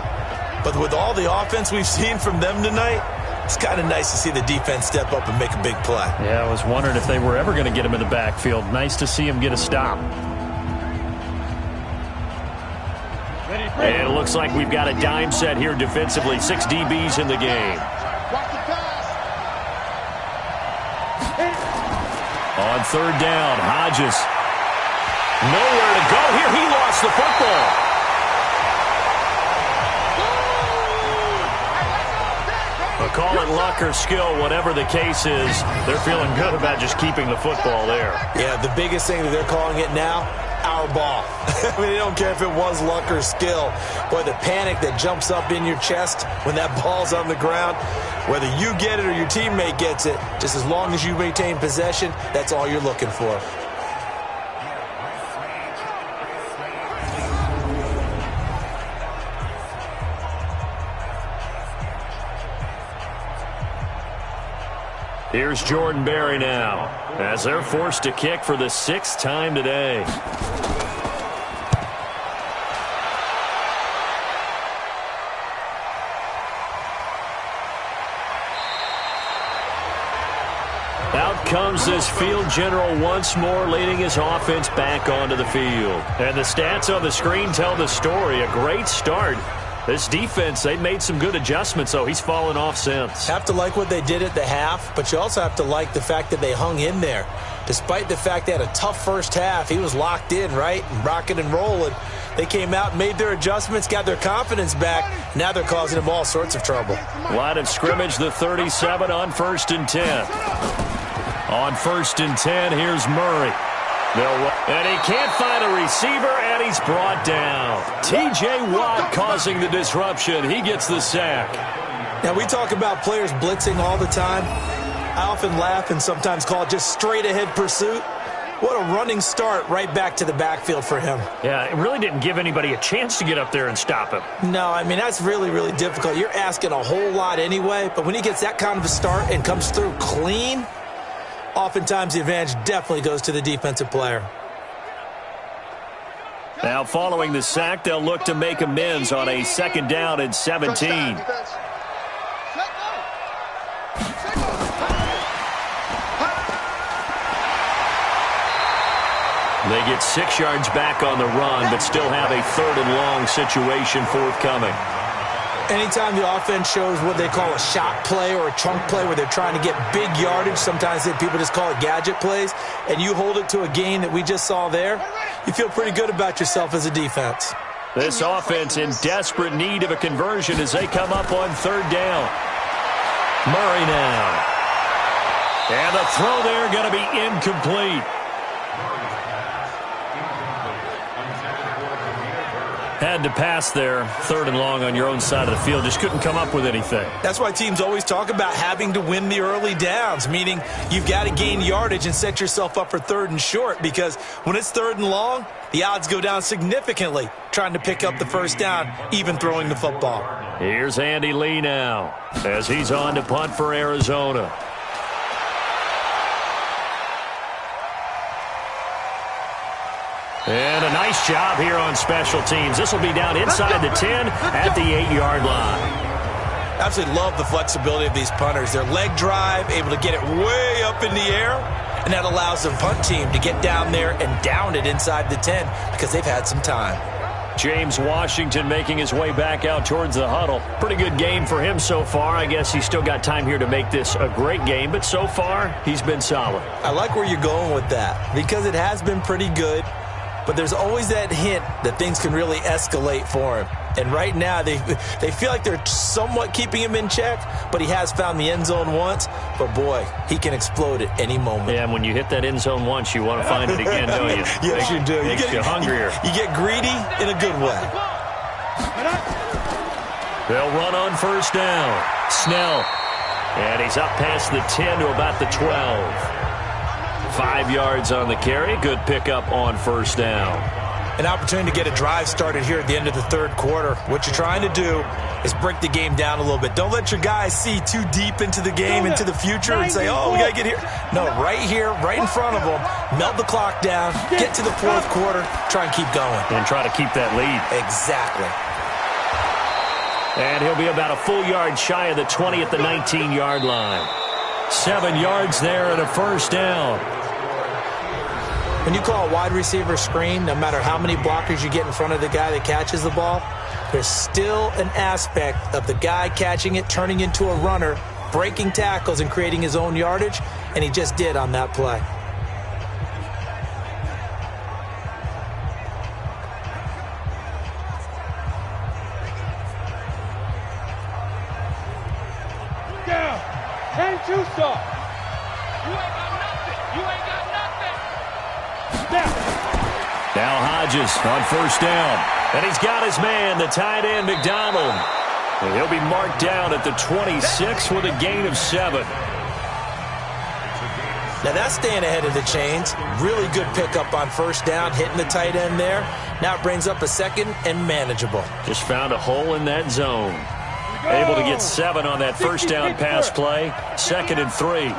But with all the offense we've seen from them tonight, it's kind of nice to see the defense step up and make a big play. Yeah, I was wondering if they were ever going to get him in the backfield. Nice to see him get a stop. And it looks like we've got a dime set here defensively. 6 DBs in the game. On third down, Hodges. Nowhere to go here. He lost the football. Call it luck or skill, whatever the case is, they're feeling good about just keeping the football there. Yeah, the biggest thing that they're calling it now, our ball. I mean, they don't care if it was luck or skill. Boy, the panic that jumps up in your chest when that ball's on the ground, whether you get it or your teammate gets it, just as long as you maintain possession, that's all you're looking for. Here's Jordan Berry now, as they're forced to kick for the 6th time today. Out comes this field general once more, leading his offense back onto the field. And the stats on the screen tell the story. A great start. This defense, they made some good adjustments, so he's fallen off since. Have to like what they did at the half, but you also have to like the fact that they hung in there. Despite the fact they had a tough first half, he was locked in, right, and rocking and rolling. They came out, made their adjustments, got their confidence back. Now they're causing him all sorts of trouble. Line of scrimmage, the 37 on 1st and 10. On 1st and 10, here's Murray. And he can't find a receiver, and he's brought down. T.J. Watt causing the disruption. He gets the sack. Now, we talk about players blitzing all the time. I often laugh and sometimes call it just straight-ahead pursuit. What a running start right back to the backfield for him. Yeah, it really didn't give anybody a chance to get up there and stop him. No, I mean, that's really, really difficult. You're asking a whole lot anyway, but when he gets that kind of a start and comes through clean, oftentimes the advantage definitely goes to the defensive player. Now following the sack, they'll look to make amends on a 2nd down and 17. They get 6 yards back on the run, but still have a 3rd and long situation forthcoming. Anytime the offense shows what they call a shot play or a chunk play where they're trying to get big yardage, sometimes people just call it gadget plays, and you hold it to a gain that we just saw there, you feel pretty good about yourself as a defense. This offense in desperate need of a conversion as they come up on 3rd down. Murray now. And the throw there going to be incomplete. Had to pass there, 3rd and long on your own side of the field. Just couldn't come up with anything. That's why teams always talk about having to win the early downs, meaning you've got to gain yardage and set yourself up for 3rd and short, because when it's 3rd and long, the odds go down significantly trying to pick up the 1st down, even throwing the football. Here's Andy Lee now as he's on to punt for Arizona. And a nice job here on special teams. This will be down inside the 10 at the 8-yard line. Absolutely love the flexibility of these punters. Their leg drive, able to get it way up in the air, and that allows the punt team to get down there and down it inside the 10 because they've had some time. James Washington making his way back out towards the huddle. Pretty good game for him so far. I guess he's still got time here to make this a great game, but so far he's been solid. I like where you're going with that because it has been pretty good. But there's always that hint that things can really escalate for him. And right now, they feel like they're somewhat keeping him in check, but he has found the end zone once. But, boy, he can explode at any moment. Yeah, and when you hit that end zone once, you want to find it again, don't you? Yes, you do. Makes you hungrier. You get greedy in a good way. They'll run on 1st down. Snell. And he's up past the 10 to about the 12. 5 yards on the carry. Good pickup on 1st down. An opportunity to get a drive started here at the end of the 3rd quarter. What you're trying to do is break the game down a little bit. Don't let your guys see too deep into the game, into the future, and say, oh, we got to get here. No, right here, right in front of them, melt the clock down, get to the 4th quarter, try and keep going. And try to keep that lead. Exactly. And he'll be about a full yard shy of the 20 at the 19-yard line. 7 yards there and a 1st down. When you call a wide receiver screen, no matter how many blockers you get in front of the guy that catches the ball, there's still an aspect of the guy catching it, turning into a runner, breaking tackles and creating his own yardage, and he just did on that play. Down. 10-2 stop. You ain't got nothing. You ain't got nothing. Now Hodges on 1st down. And he's got his man, the tight end, McDonald. And he'll be marked down at the 26 with a gain of 7. Now that's staying ahead of the chains. Really good pickup on 1st down, hitting the tight end there. Now it brings up a 2nd and manageable. Just found a hole in that zone. Able to get 7 on that 1st down pass play. 2nd and 3.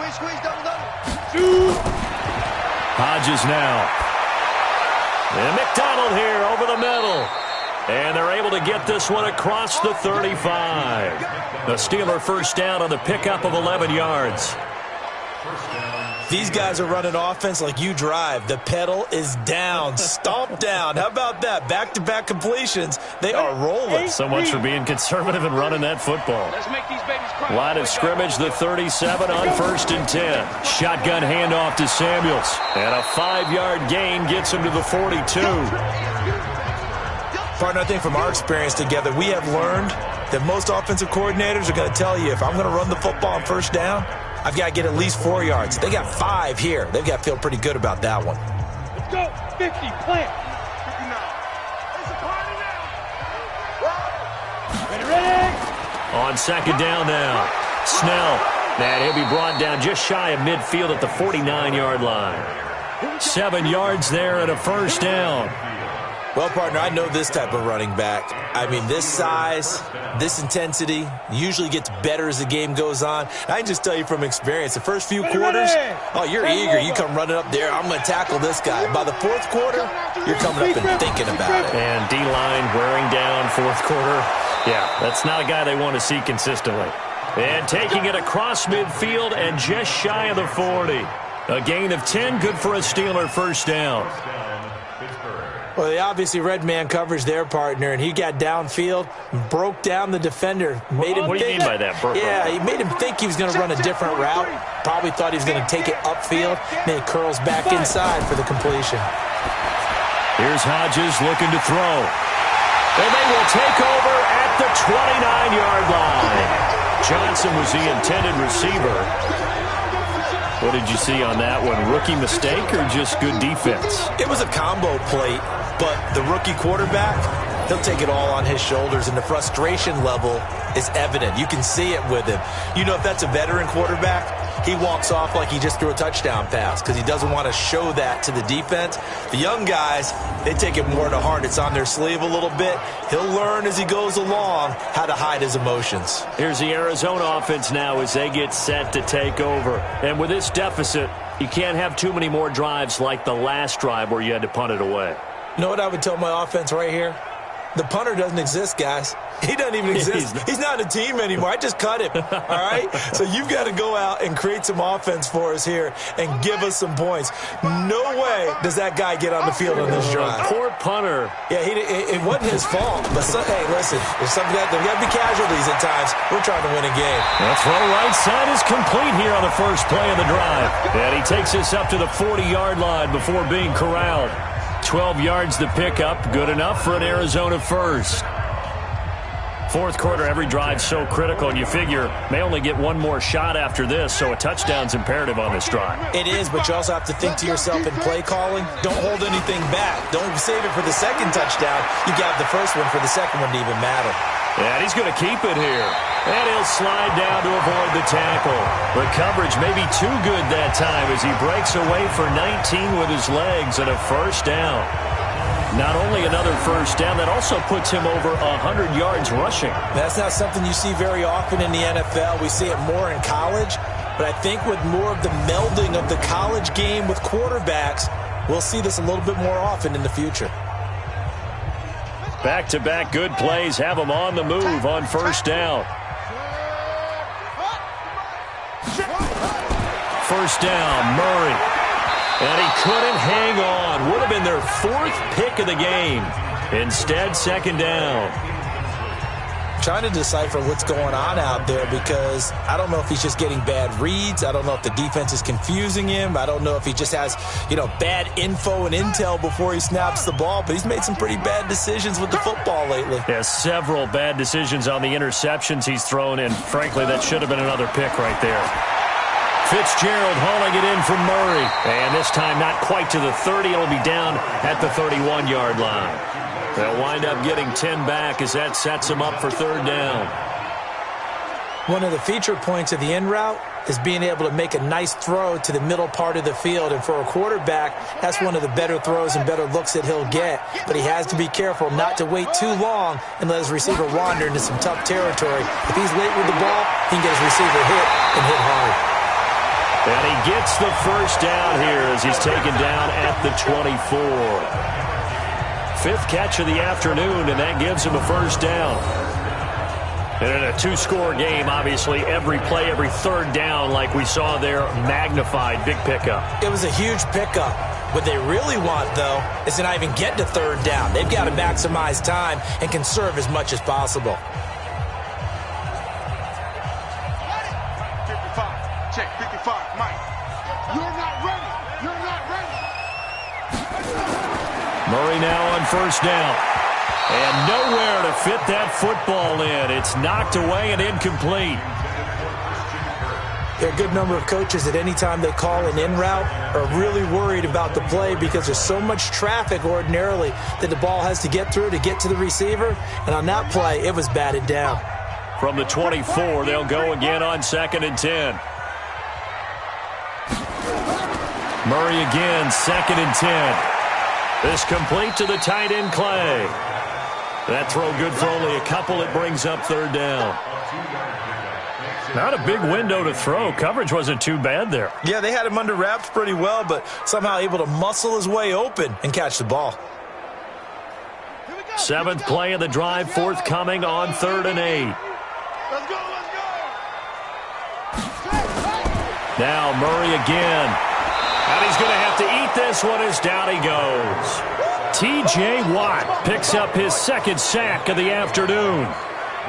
Hodges now. And McDonald here over the middle. And they're able to get this one across the 35. The Steeler 1st down on the pickup of 11 yards. These guys are running offense like you drive. The pedal is down, stomped down. How about that? Back-to-back completions. They are rolling. So much for being conservative and running that football. Let's make these babies cry. Line of scrimmage, the 37 on 1st and 10. Shotgun handoff to Samuels. And a 5-yard gain gets him to the 42. Partner, I think from our experience together, we have learned that most offensive coordinators are going to tell you, if I'm going to run the football on 1st down, I've got to get at least 4 yards. They got 5 here. They've got to feel pretty good about that one. Let's go. 50, plant. 59. Ready? On 2nd down now. Snell. And he'll be brought down just shy of midfield at the 49-yard line. 7 yards there and a 1st down. Well, partner, I know this type of running back. I mean, this size, this intensity usually gets better as the game goes on. I can just tell you from experience, the first few quarters, oh, you're eager. You come running up there, I'm going to tackle this guy. By the 4th quarter, you're coming up and thinking about it. And D-line wearing down 4th quarter. Yeah, that's not a guy they want to see consistently. And taking it across midfield and just shy of the 40. A gain of 10, good for a Steeler first down. Well, they obviously red man coverage their partner, and he got downfield, broke down the defender, made him What do you mean by that? Yeah, he made him think he was going to run a different route. Probably thought he was going to take it upfield, then he curls back inside for the completion. Here's Hodges looking to throw. And they will take over at the 29-yard line. Johnson was the intended receiver. What did you see on that one? Rookie mistake or just good defense? It was a combo plate, but the rookie quarterback, he'll take it all on his shoulders, and the frustration level is evident. You can see it with him. You know, if that's a veteran quarterback, he walks off like he just threw a touchdown pass because he doesn't want to show that to the defense. The young guys, they take it more to heart. It's on their sleeve a little bit. He'll learn as he goes along how to hide his emotions. Here's the Arizona offense now as they get set to take over. And with this deficit, you can't have too many more drives like the last drive where you had to punt it away. You know what I would tell my offense right here? The punter doesn't exist, guys. He doesn't even exist. He's not a team anymore. I just cut him, all right? So you've got to go out and create some offense for us here and give us some points. No way does that guy get on the field on this drive. Poor punter. Yeah, it wasn't his fault. But, hey, listen, there's got to be casualties at times. We're trying to win a game. The throw right side is complete here on the first play of the drive. And he takes us up to the 40-yard line before being corralled. 12 yards the pickup, good enough for an Arizona first. Fourth quarter, every drive so critical, and you figure may only get one more shot after this, so a touchdown's imperative on this drive. It is, but you also have to think to yourself in play calling, don't hold anything back. Don't save it for the second touchdown. You got the first one for the second one to even matter. And he's going to keep it here. And he'll slide down to avoid the tackle. The coverage may be too good that time as he breaks away for 19 with his legs and a first down. Not only another first down, that also puts him over 100 yards rushing. That's not something you see very often in the NFL. We see it more in college. But I think with more of the melding of the college game with quarterbacks, we'll see this a little bit more often in the future. Back-to-back good plays have him on the move on first down. First down, Murray. And he couldn't hang on. Would have been their fourth pick of the game. Instead, second down. Trying to decipher what's going on out there because I don't know if he's just getting bad reads. I don't know if the defense is confusing him. I don't know if he just has, bad info and intel before he snaps the ball. But he's made some pretty bad decisions with the football lately. Yeah, several bad decisions on the interceptions he's thrown, and frankly, that should have been another pick right there. Fitzgerald hauling it in from Murray. And this time not quite to the 30. It'll be down at the 31-yard line. They'll wind up getting 10 back as that sets them up for third down. One of the feature points of the in route is being able to make a nice throw to the middle part of the field. And for a quarterback, that's one of the better throws and better looks that he'll get. But he has to be careful not to wait too long and let his receiver wander into some tough territory. If he's late with the ball, he can get his receiver hit and hit hard. And he gets the first down here as he's taken down at the 24. Fifth catch of the afternoon, and that gives him a first down. And in a two-score game, obviously, every play, every third down, like we saw there, magnified, big pickup. It was a huge pickup. What they really want, though, is to not even get to third down. They've got to maximize time and conserve as much as possible. 55. Check 55. Mike. You're not ready. You're not ready. Murray now on first down. And nowhere to fit that football in. It's knocked away and incomplete. There are a good number of coaches at any time they call an in route are really worried about the play because there's so much traffic ordinarily that the ball has to get through to get to the receiver. And on that play, it was batted down. From the 24, they'll go again on 2nd and 10. Murray again, 2nd and 10. This complete to the tight end, Clay. That throw good for only a couple. It brings up third down. Not a big window to throw. Coverage wasn't too bad there. Yeah, they had him under wraps pretty well, but somehow able to muscle his way open and catch the ball. Seventh play of the drive, forthcoming on 3rd and 8. Let's go, let's go. Now Murray again. And he's going to have to eat this one as down he goes. T.J. Watt picks up his second sack of the afternoon.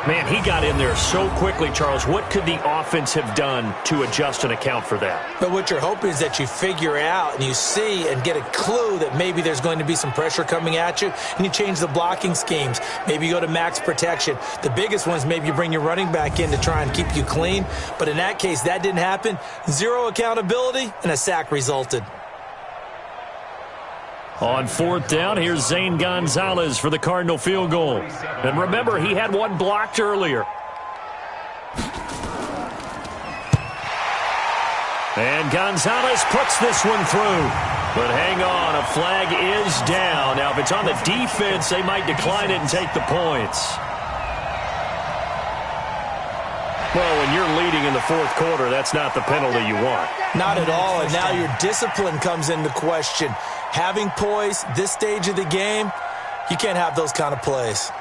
Man, he got in there so quickly, Charles. What could the offense have done to adjust and account for that? But what you're hoping is that you figure out and you see and get a clue that maybe there's going to be some pressure coming at you, and you change the blocking schemes. Maybe you go to max protection. The biggest one is maybe you bring your running back in to try and keep you clean. But in that case, that didn't happen. Zero accountability, and a sack resulted. On fourth down, here's Zane Gonzalez for the Cardinal field goal. And remember, he had one blocked earlier. And Gonzalez puts this one through. But hang on, a flag is down. Now, if it's on the defense, they might decline it and take the points. Well, when you're leading in the fourth quarter, that's not the penalty you want. Not at all, and now your discipline comes into question. Having poise, this stage of the game, you can't have those kind of plays.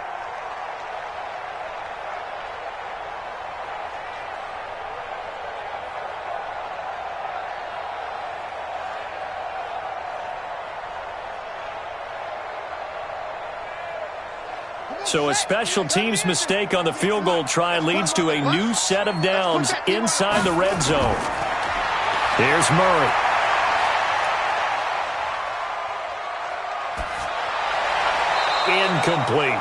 So a special teams mistake on the field goal try leads to a new set of downs inside the red zone. Here's Murray. Incomplete.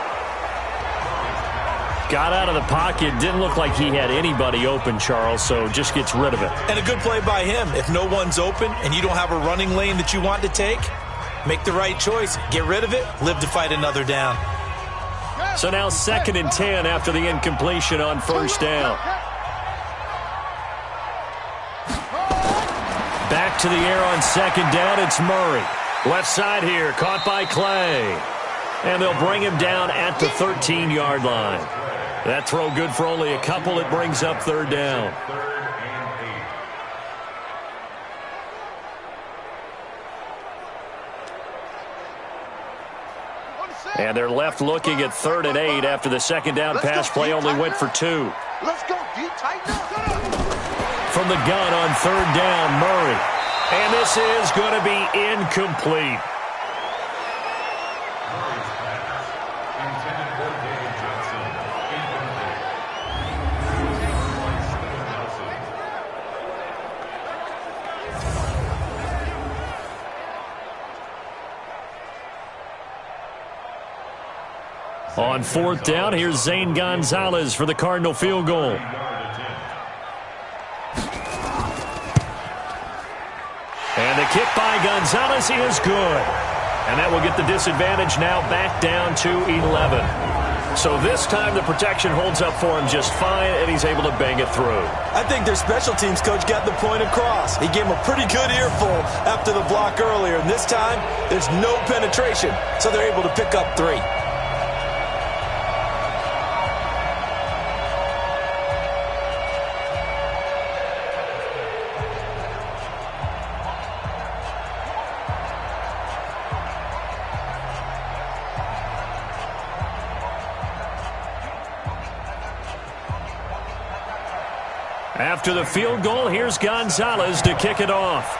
Got out of the pocket. Didn't look like he had anybody open, Charles, so just gets rid of it. And a good play by him. If no one's open and you don't have a running lane that you want to take, make the right choice. Get rid of it. Live to fight another down. So now 2nd and 10 after the incompletion on first down. Back to the air on 2nd down. It's Murray. Left side here, caught by Clay. And they'll bring him down at the 13-yard line. That throw good for only a couple. It brings up 3rd down. And they're left looking at 3rd and 8 after the 2nd down pass play only went for 2. Let's go, D. Tighten up. From the gun on 3rd down, Murray. And this is going to be incomplete. On 4th down, here's Zane Gonzalez for the Cardinal field goal. And the kick by Gonzalez is good. And that will get the disadvantage now back down to 11. So this time the protection holds up for him just fine, and he's able to bang it through. I think their special teams coach got the point across. He gave him a pretty good earful after the block earlier. And this time, there's no penetration, so they're able to pick up 3. After the field goal, here's Gonzalez to kick it off.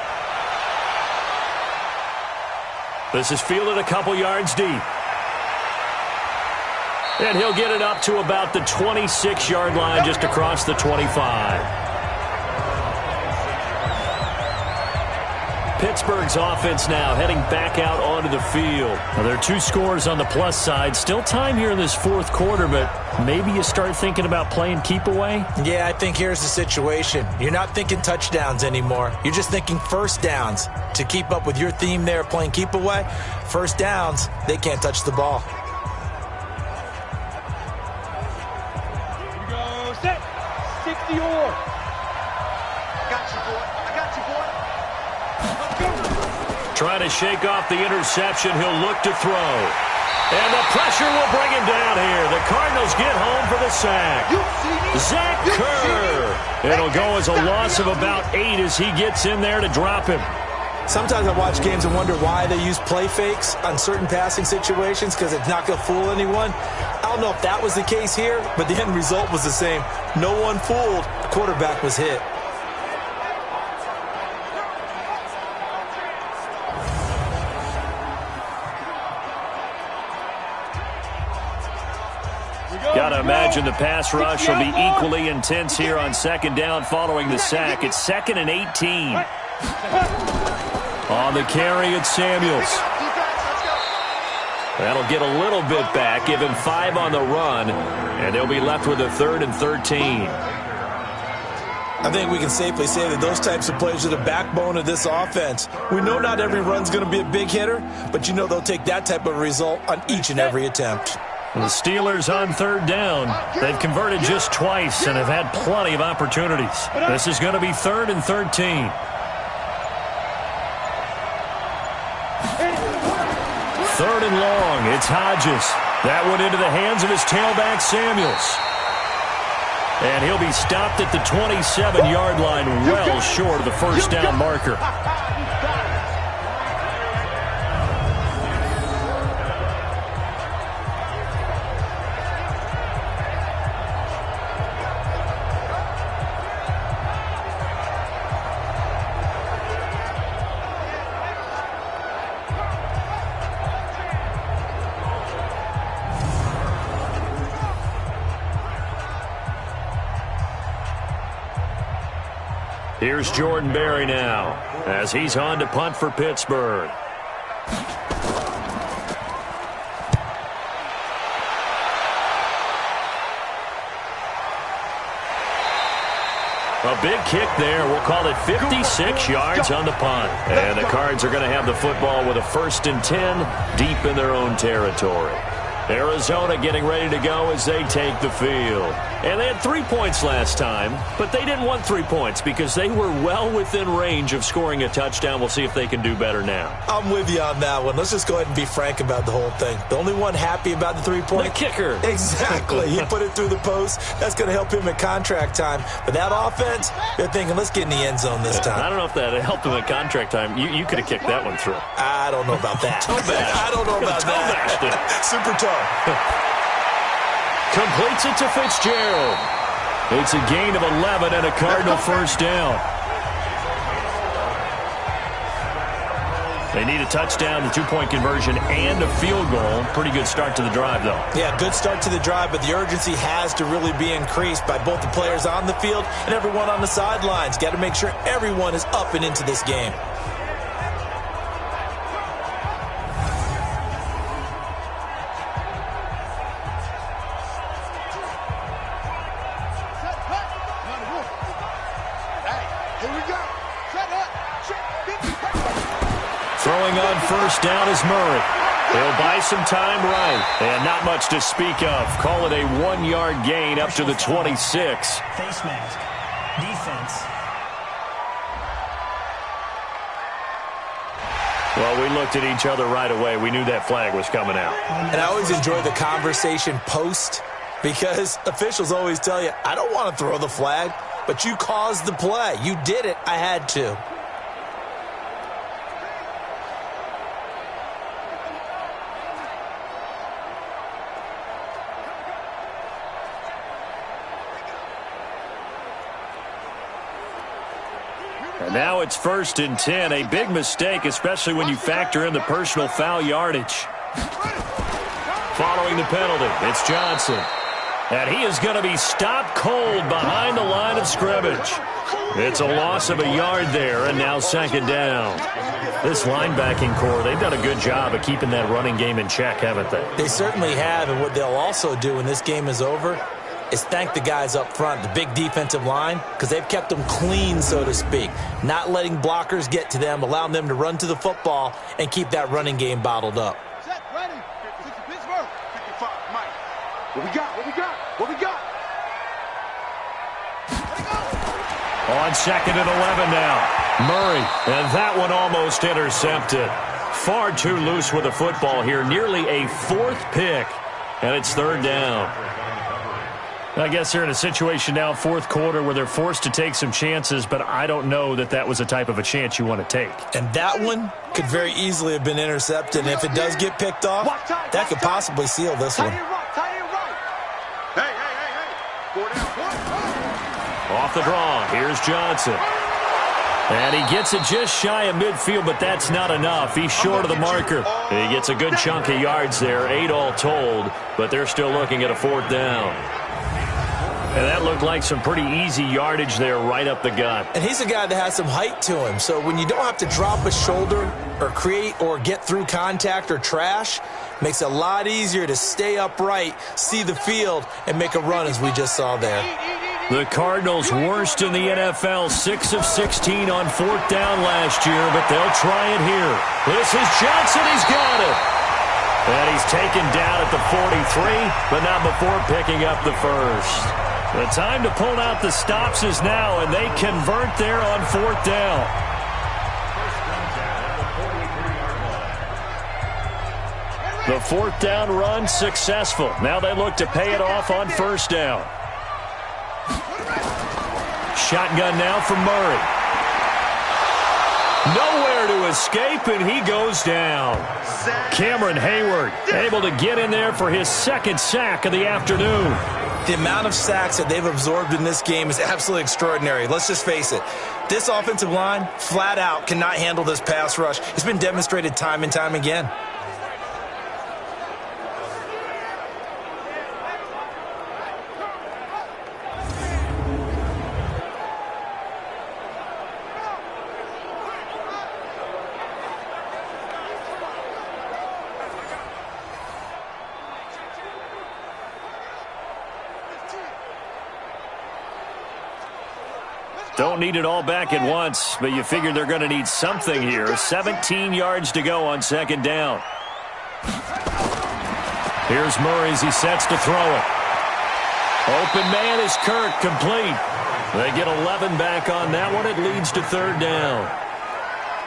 This is fielded a couple yards deep. And he'll get it up to about the 26-yard line, just across the 25. Pittsburgh's offense now heading back out onto the field. Now, there are 2 scores on the plus side. Still time here in this 4th quarter, but maybe you start thinking about playing keep away? Yeah, I think here's the situation. You're not thinking touchdowns anymore. You're just thinking first downs. To keep up with your theme there, playing keep away, first downs, they can't touch the ball. Here we go. Set. 60 or. Got you, boy. I got you, boy. Trying to shake off the interception. He'll look to throw. And the pressure will bring him down here. The Cardinals get home for the sack. Zach Kerr. It'll go as a loss of about 8 as he gets in there to drop him. Sometimes I watch games and wonder why they use play fakes on certain passing situations, because it's not going to fool anyone. I don't know if that was the case here, but the end result was the same. No one fooled. The quarterback was hit. Got to imagine the pass rush will be equally intense here on second down following the sack. It's 2nd and 18. On the carry, it's Samuels. That'll get a little bit back, give him 5 on the run, and they'll be left with a 3rd and 13. I think we can safely say that those types of plays are the backbone of this offense. We know not every run's going to be a big hitter, but you know they'll take that type of result on each and every attempt. The Steelers on 3rd down. They've converted just twice and have had plenty of opportunities. This is going to be 3rd and 13. 3rd and long. It's Hodges. That one into the hands of his tailback, Samuels. And he'll be stopped at the 27-yard line, well short of the first down marker. Here's Jordan Berry now, as he's on to punt for Pittsburgh. A big kick there. We'll call it 56 yards on the punt. And the Cards are going to have the football with a 1st and 10 deep in their own territory. Arizona getting ready to go as they take the field. And they had 3 points last time, but they didn't want 3 points because they were well within range of scoring a touchdown. We'll see if they can do better now. I'm with you on that one. Let's just go ahead and be frank about the whole thing. The only one happy about the 3-point? The kicker. Exactly. He put it through the post. That's going to help him at contract time. But that offense, they're thinking, let's get in the end zone this time. I don't know if that helped him at contract time. You could have kicked that one through. I don't know about that. I don't know about that. Super toe. Completes it to Fitzgerald. It's a gain of 11 and a Cardinal first down. They need a touchdown, the 2-point conversion, and a field goal. Pretty good start to the drive, though. Yeah, good start to the drive, but the urgency has to really be increased by both the players on the field and everyone on the sidelines. Got to make sure everyone is up and into this game. Throwing on first down is Murray. They'll buy some time right. And not much to speak of. Call it a 1-yard gain up to the 26. Face mask. Defense. Well, we looked at each other right away. We knew that flag was coming out. And I always enjoy the conversation post because officials always tell you, I don't want to throw the flag, but you caused the play. You did it. I had to. And now it's 1st and 10. A big mistake, especially when you factor in the personal foul yardage. Following the penalty, it's Johnson. And he is going to be stopped cold behind the line of scrimmage. It's a loss of a yard there, and now 2nd down. This linebacking core, they've done a good job of keeping that running game in check, haven't they? They certainly have, and what they'll also do when this game is over is thank the guys up front, the big defensive line, because they've kept them clean, so to speak. Not letting blockers get to them, allowing them to run to the football and keep that running game bottled up. Set, ready. Pittsburgh. 55, Mike. What we got? What we got? What we got? On 2nd and 11 now. Murray, and that one almost intercepted. Far too loose with the football here. Nearly a 4th pick, and it's 3rd down. I guess they're in a situation now, 4th quarter, where they're forced to take some chances, but I don't know that that was the type of a chance you want to take. And that one could very easily have been intercepted, and if it does get picked off, that could possibly seal this one. Hey. 4 down. Off the draw, here's Johnson. And he gets it just shy of midfield, but that's not enough. He's short of the marker. He gets a good chunk of yards there, 8 all told, but they're still looking at a 4th down. And that looked like some pretty easy yardage there right up the gut. And he's a guy that has some height to him, so when you don't have to drop a shoulder or create or get through contact or trash, makes it a lot easier to stay upright, see the field, and make a run as we just saw there. The Cardinals worst in the NFL, 6 of 16 on 4th down last year, but they'll try it here. This is Johnson. He's got it. And he's taken down at the 43, but not before picking up the first. The time to pull out the stops is now, and they convert there on 4th down. The 4th down run successful. Now they look to pay it off on 1st down. Shotgun now from Murray. Nowhere to escape, and he goes down. Cameron Hayward able to get in there for his 2nd sack of the afternoon. The amount of sacks that they've absorbed in this game is absolutely extraordinary. Let's just face it. This offensive line, flat out, cannot handle this pass rush. It's been demonstrated time and time again. Don't need it all back at once, but you figure they're going to need something here. 17 yards to go on 2nd down. Here's Murray as he sets to throw it. Open man is Kirk, complete. They get 11 back on that one. It leads to 3rd down.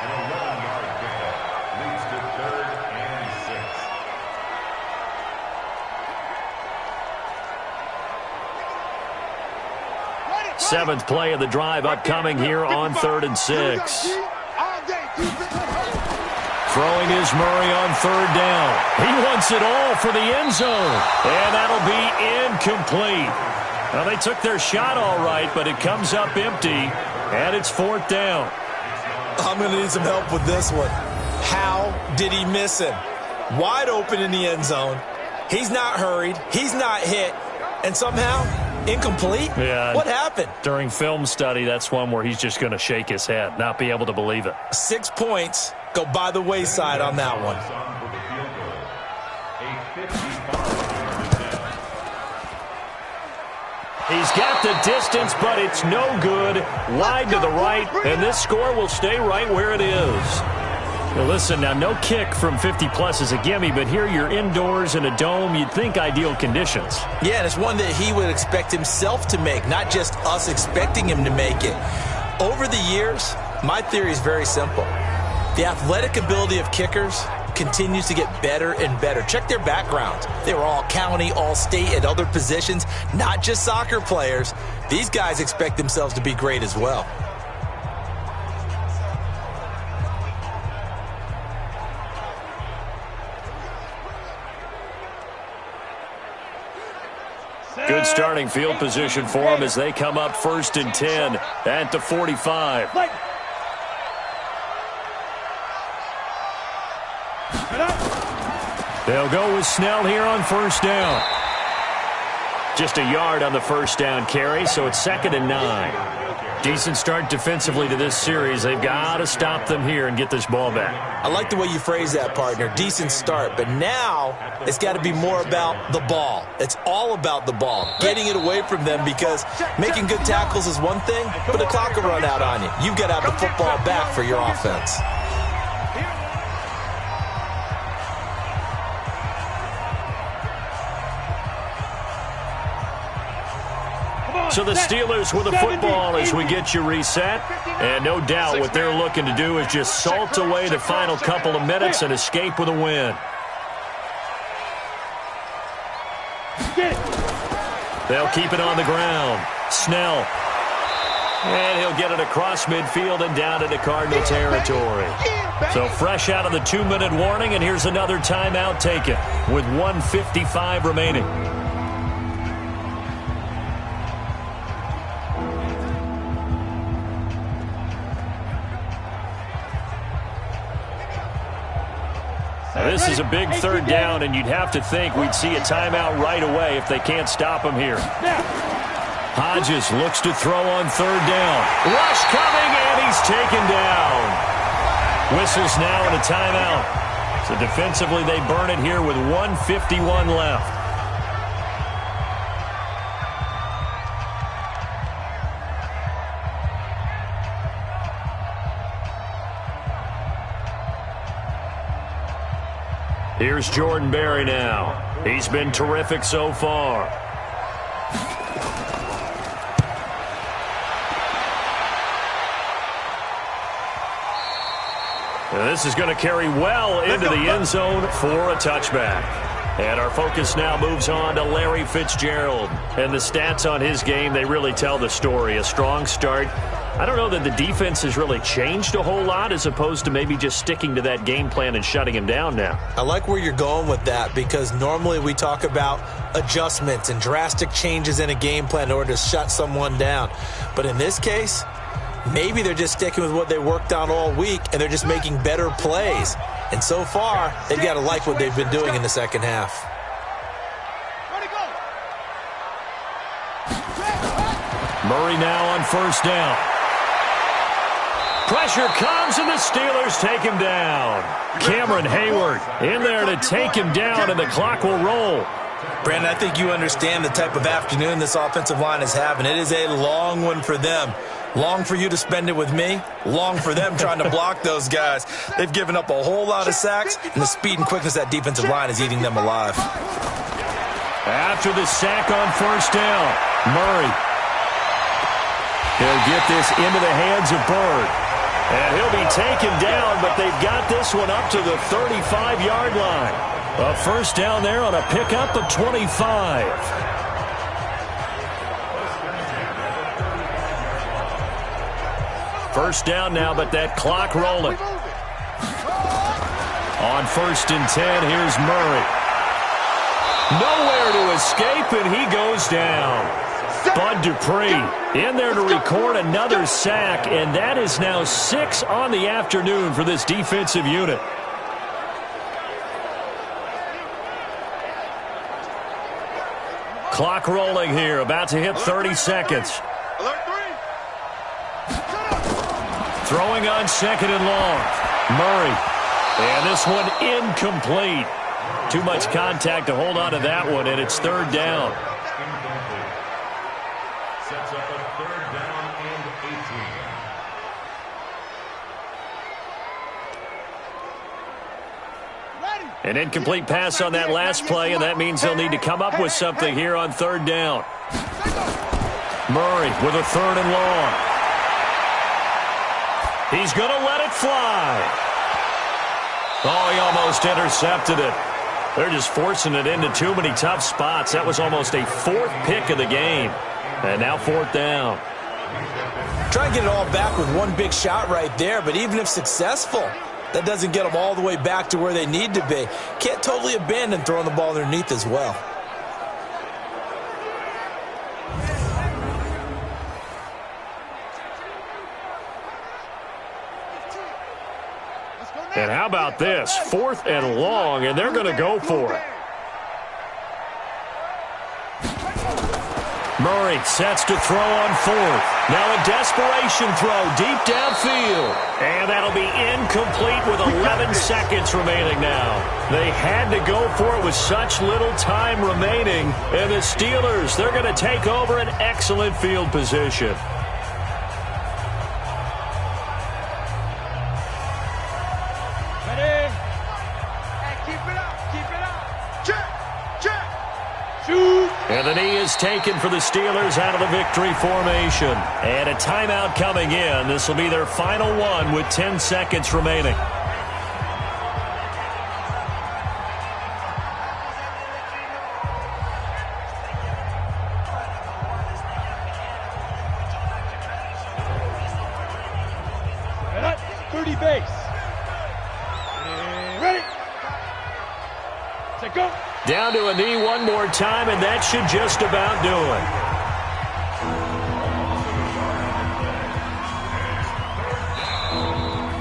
An 11-yard pickup leads to 3rd and 6. 7th play of the drive upcoming here on 3rd and 6. Throwing is Murray on 3rd down. He wants it all for the end zone. And that'll be incomplete. Well, they took their shot all right, but it comes up empty. And it's 4th down. I'm going to need some help with this one. How did he miss him? Wide open in the end zone. He's not hurried. He's not hit. And somehow, incomplete? Yeah. What happened? During film study, that's one where he's just going to shake his head, not be able to believe it. 6 points go by the wayside on that one. He's got the distance, but it's no good. Wide to the right, and this score will stay right where it is. Now listen, now no kick from 50-plus is a gimme, but here you're indoors in a dome. You'd think ideal conditions. Yeah, and it's one that he would expect himself to make, not just us expecting him to make it. Over the years, my theory is very simple. The athletic ability of kickers continues to get better and better. Check their backgrounds. They were all county, all state, at other positions, not just soccer players. These guys expect themselves to be great as well. Good starting field position for them as they come up 1st and 10 at the 45. They'll go with Snell here on 1st down. Just a yard on the 1st down carry, so it's 2nd and 9. Decent start defensively to this series. They've got to stop them here and get this ball back. I like the way you phrase that, partner. Decent start, but now it's got to be more about the ball. It's all about the ball, getting it away from them, because making good tackles is one thing, but the clock will run out on you. You've got to have the football back for your offense. So the Steelers with the football as we get you reset. And no doubt what they're looking to do is just salt away the final couple of minutes and escape with a win. They'll keep it on the ground. Snell. And he'll get it across midfield and down into Cardinal territory. So fresh out of the 2-minute warning, and here's another timeout taken with 1:55 remaining. This is a big third down, and you'd have to think we'd see a timeout right away if they can't stop him here. Hodges looks to throw on third down. Rush coming, and he's taken down. Whistles now and a timeout. So defensively, they burn it here with 1:51 left. Here's Jordan Berry now. He's been terrific so far. And this is going to carry well into the end zone for a touchback. And our focus now moves on to Larry Fitzgerald. And the stats on his game, they really tell the story. A strong start. I don't know that the defense has really changed a whole lot as opposed to maybe just sticking to that game plan and shutting him down now. I like where you're going with that because normally we talk about adjustments and drastic changes in a game plan in order to shut someone down. But in this case, maybe they're just sticking with what they worked on all week and they're just making better plays. And so far, they've got to like what they've been doing in the second half. Murray now on first down. Pressure comes, and the Steelers take him down. Cameron Hayward in there to take him down, and the clock will roll. Brandon, I think you understand the type of afternoon this offensive line is having. It is a long one for them. Long for you to spend it with me. Long for them trying to block those guys. They've given up a whole lot of sacks, and the speed and quickness of that defensive line is eating them alive. After the sack on first down, Murray. He'll get this into the hands of Bird. And he'll be taken down, but they've got this one up to the 35-yard line. A first down there on a pickup of 25. First down now, but that clock rolling. On 1st and 10, here's Murray. Nowhere to escape, and he goes down. Bud Dupree in there to record another sack, and that is now 6 on the afternoon for this defensive unit. Clock rolling here, about to hit 30 seconds. Throwing on 2nd and long. Murray. And this one incomplete. Too much contact to hold on to that one, and it's 3rd down. Sets up a 3rd down and 18. An incomplete pass on that last play, and that means they'll need to come up with something here on 3rd down. Murray with a 3rd and long. He's going to let it fly. Oh, he almost intercepted it. They're just forcing it into too many tough spots. That was almost a 4th pick of the game. And now 4th down. Try and get it all back with one big shot right there, but even if successful, that doesn't get them all the way back to where they need to be. Can't totally abandon throwing the ball underneath as well. And how about this? 4th and long, and they're going to go for it. Murray sets to throw on 4th. Now a desperation throw deep downfield. And that'll be incomplete with 11 seconds remaining now. They had to go for it with such little time remaining. And the Steelers, they're going to take over an excellent field position. Ready? Hey, keep it up. Keep it up. Check. Check. Shoot. And the knee is taken for the Steelers out of the victory formation. And a timeout coming in. This will be their final one with 10 seconds remaining. And up. 30 base. Ready? Set, go. Down to a knee one more time, and that should just about do it.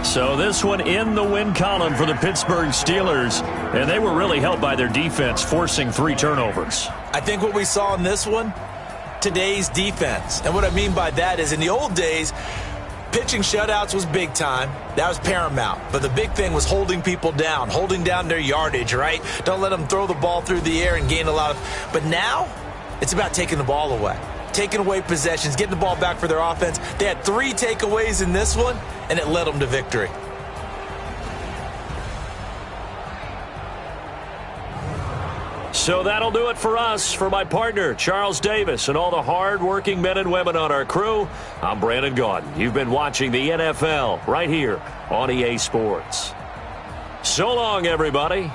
So this one in the win column for the Pittsburgh Steelers, and they were really helped by their defense forcing 3 turnovers. I think what we saw in this one, today's defense. And what I mean by that is in the old days, pitching shutouts was big time. That was paramount. But the big thing was holding people down, holding down their yardage, right? Don't let them throw the ball through the air and gain a lot of... But now, it's about taking the ball away. Taking away possessions, getting the ball back for their offense. They had 3 takeaways in this one, and it led them to victory. So that'll do it for us. For my partner, Charles Davis, and all the hard-working men and women on our crew, I'm Brandon Gaudin. You've been watching the NFL right here on EA Sports. So long, everybody.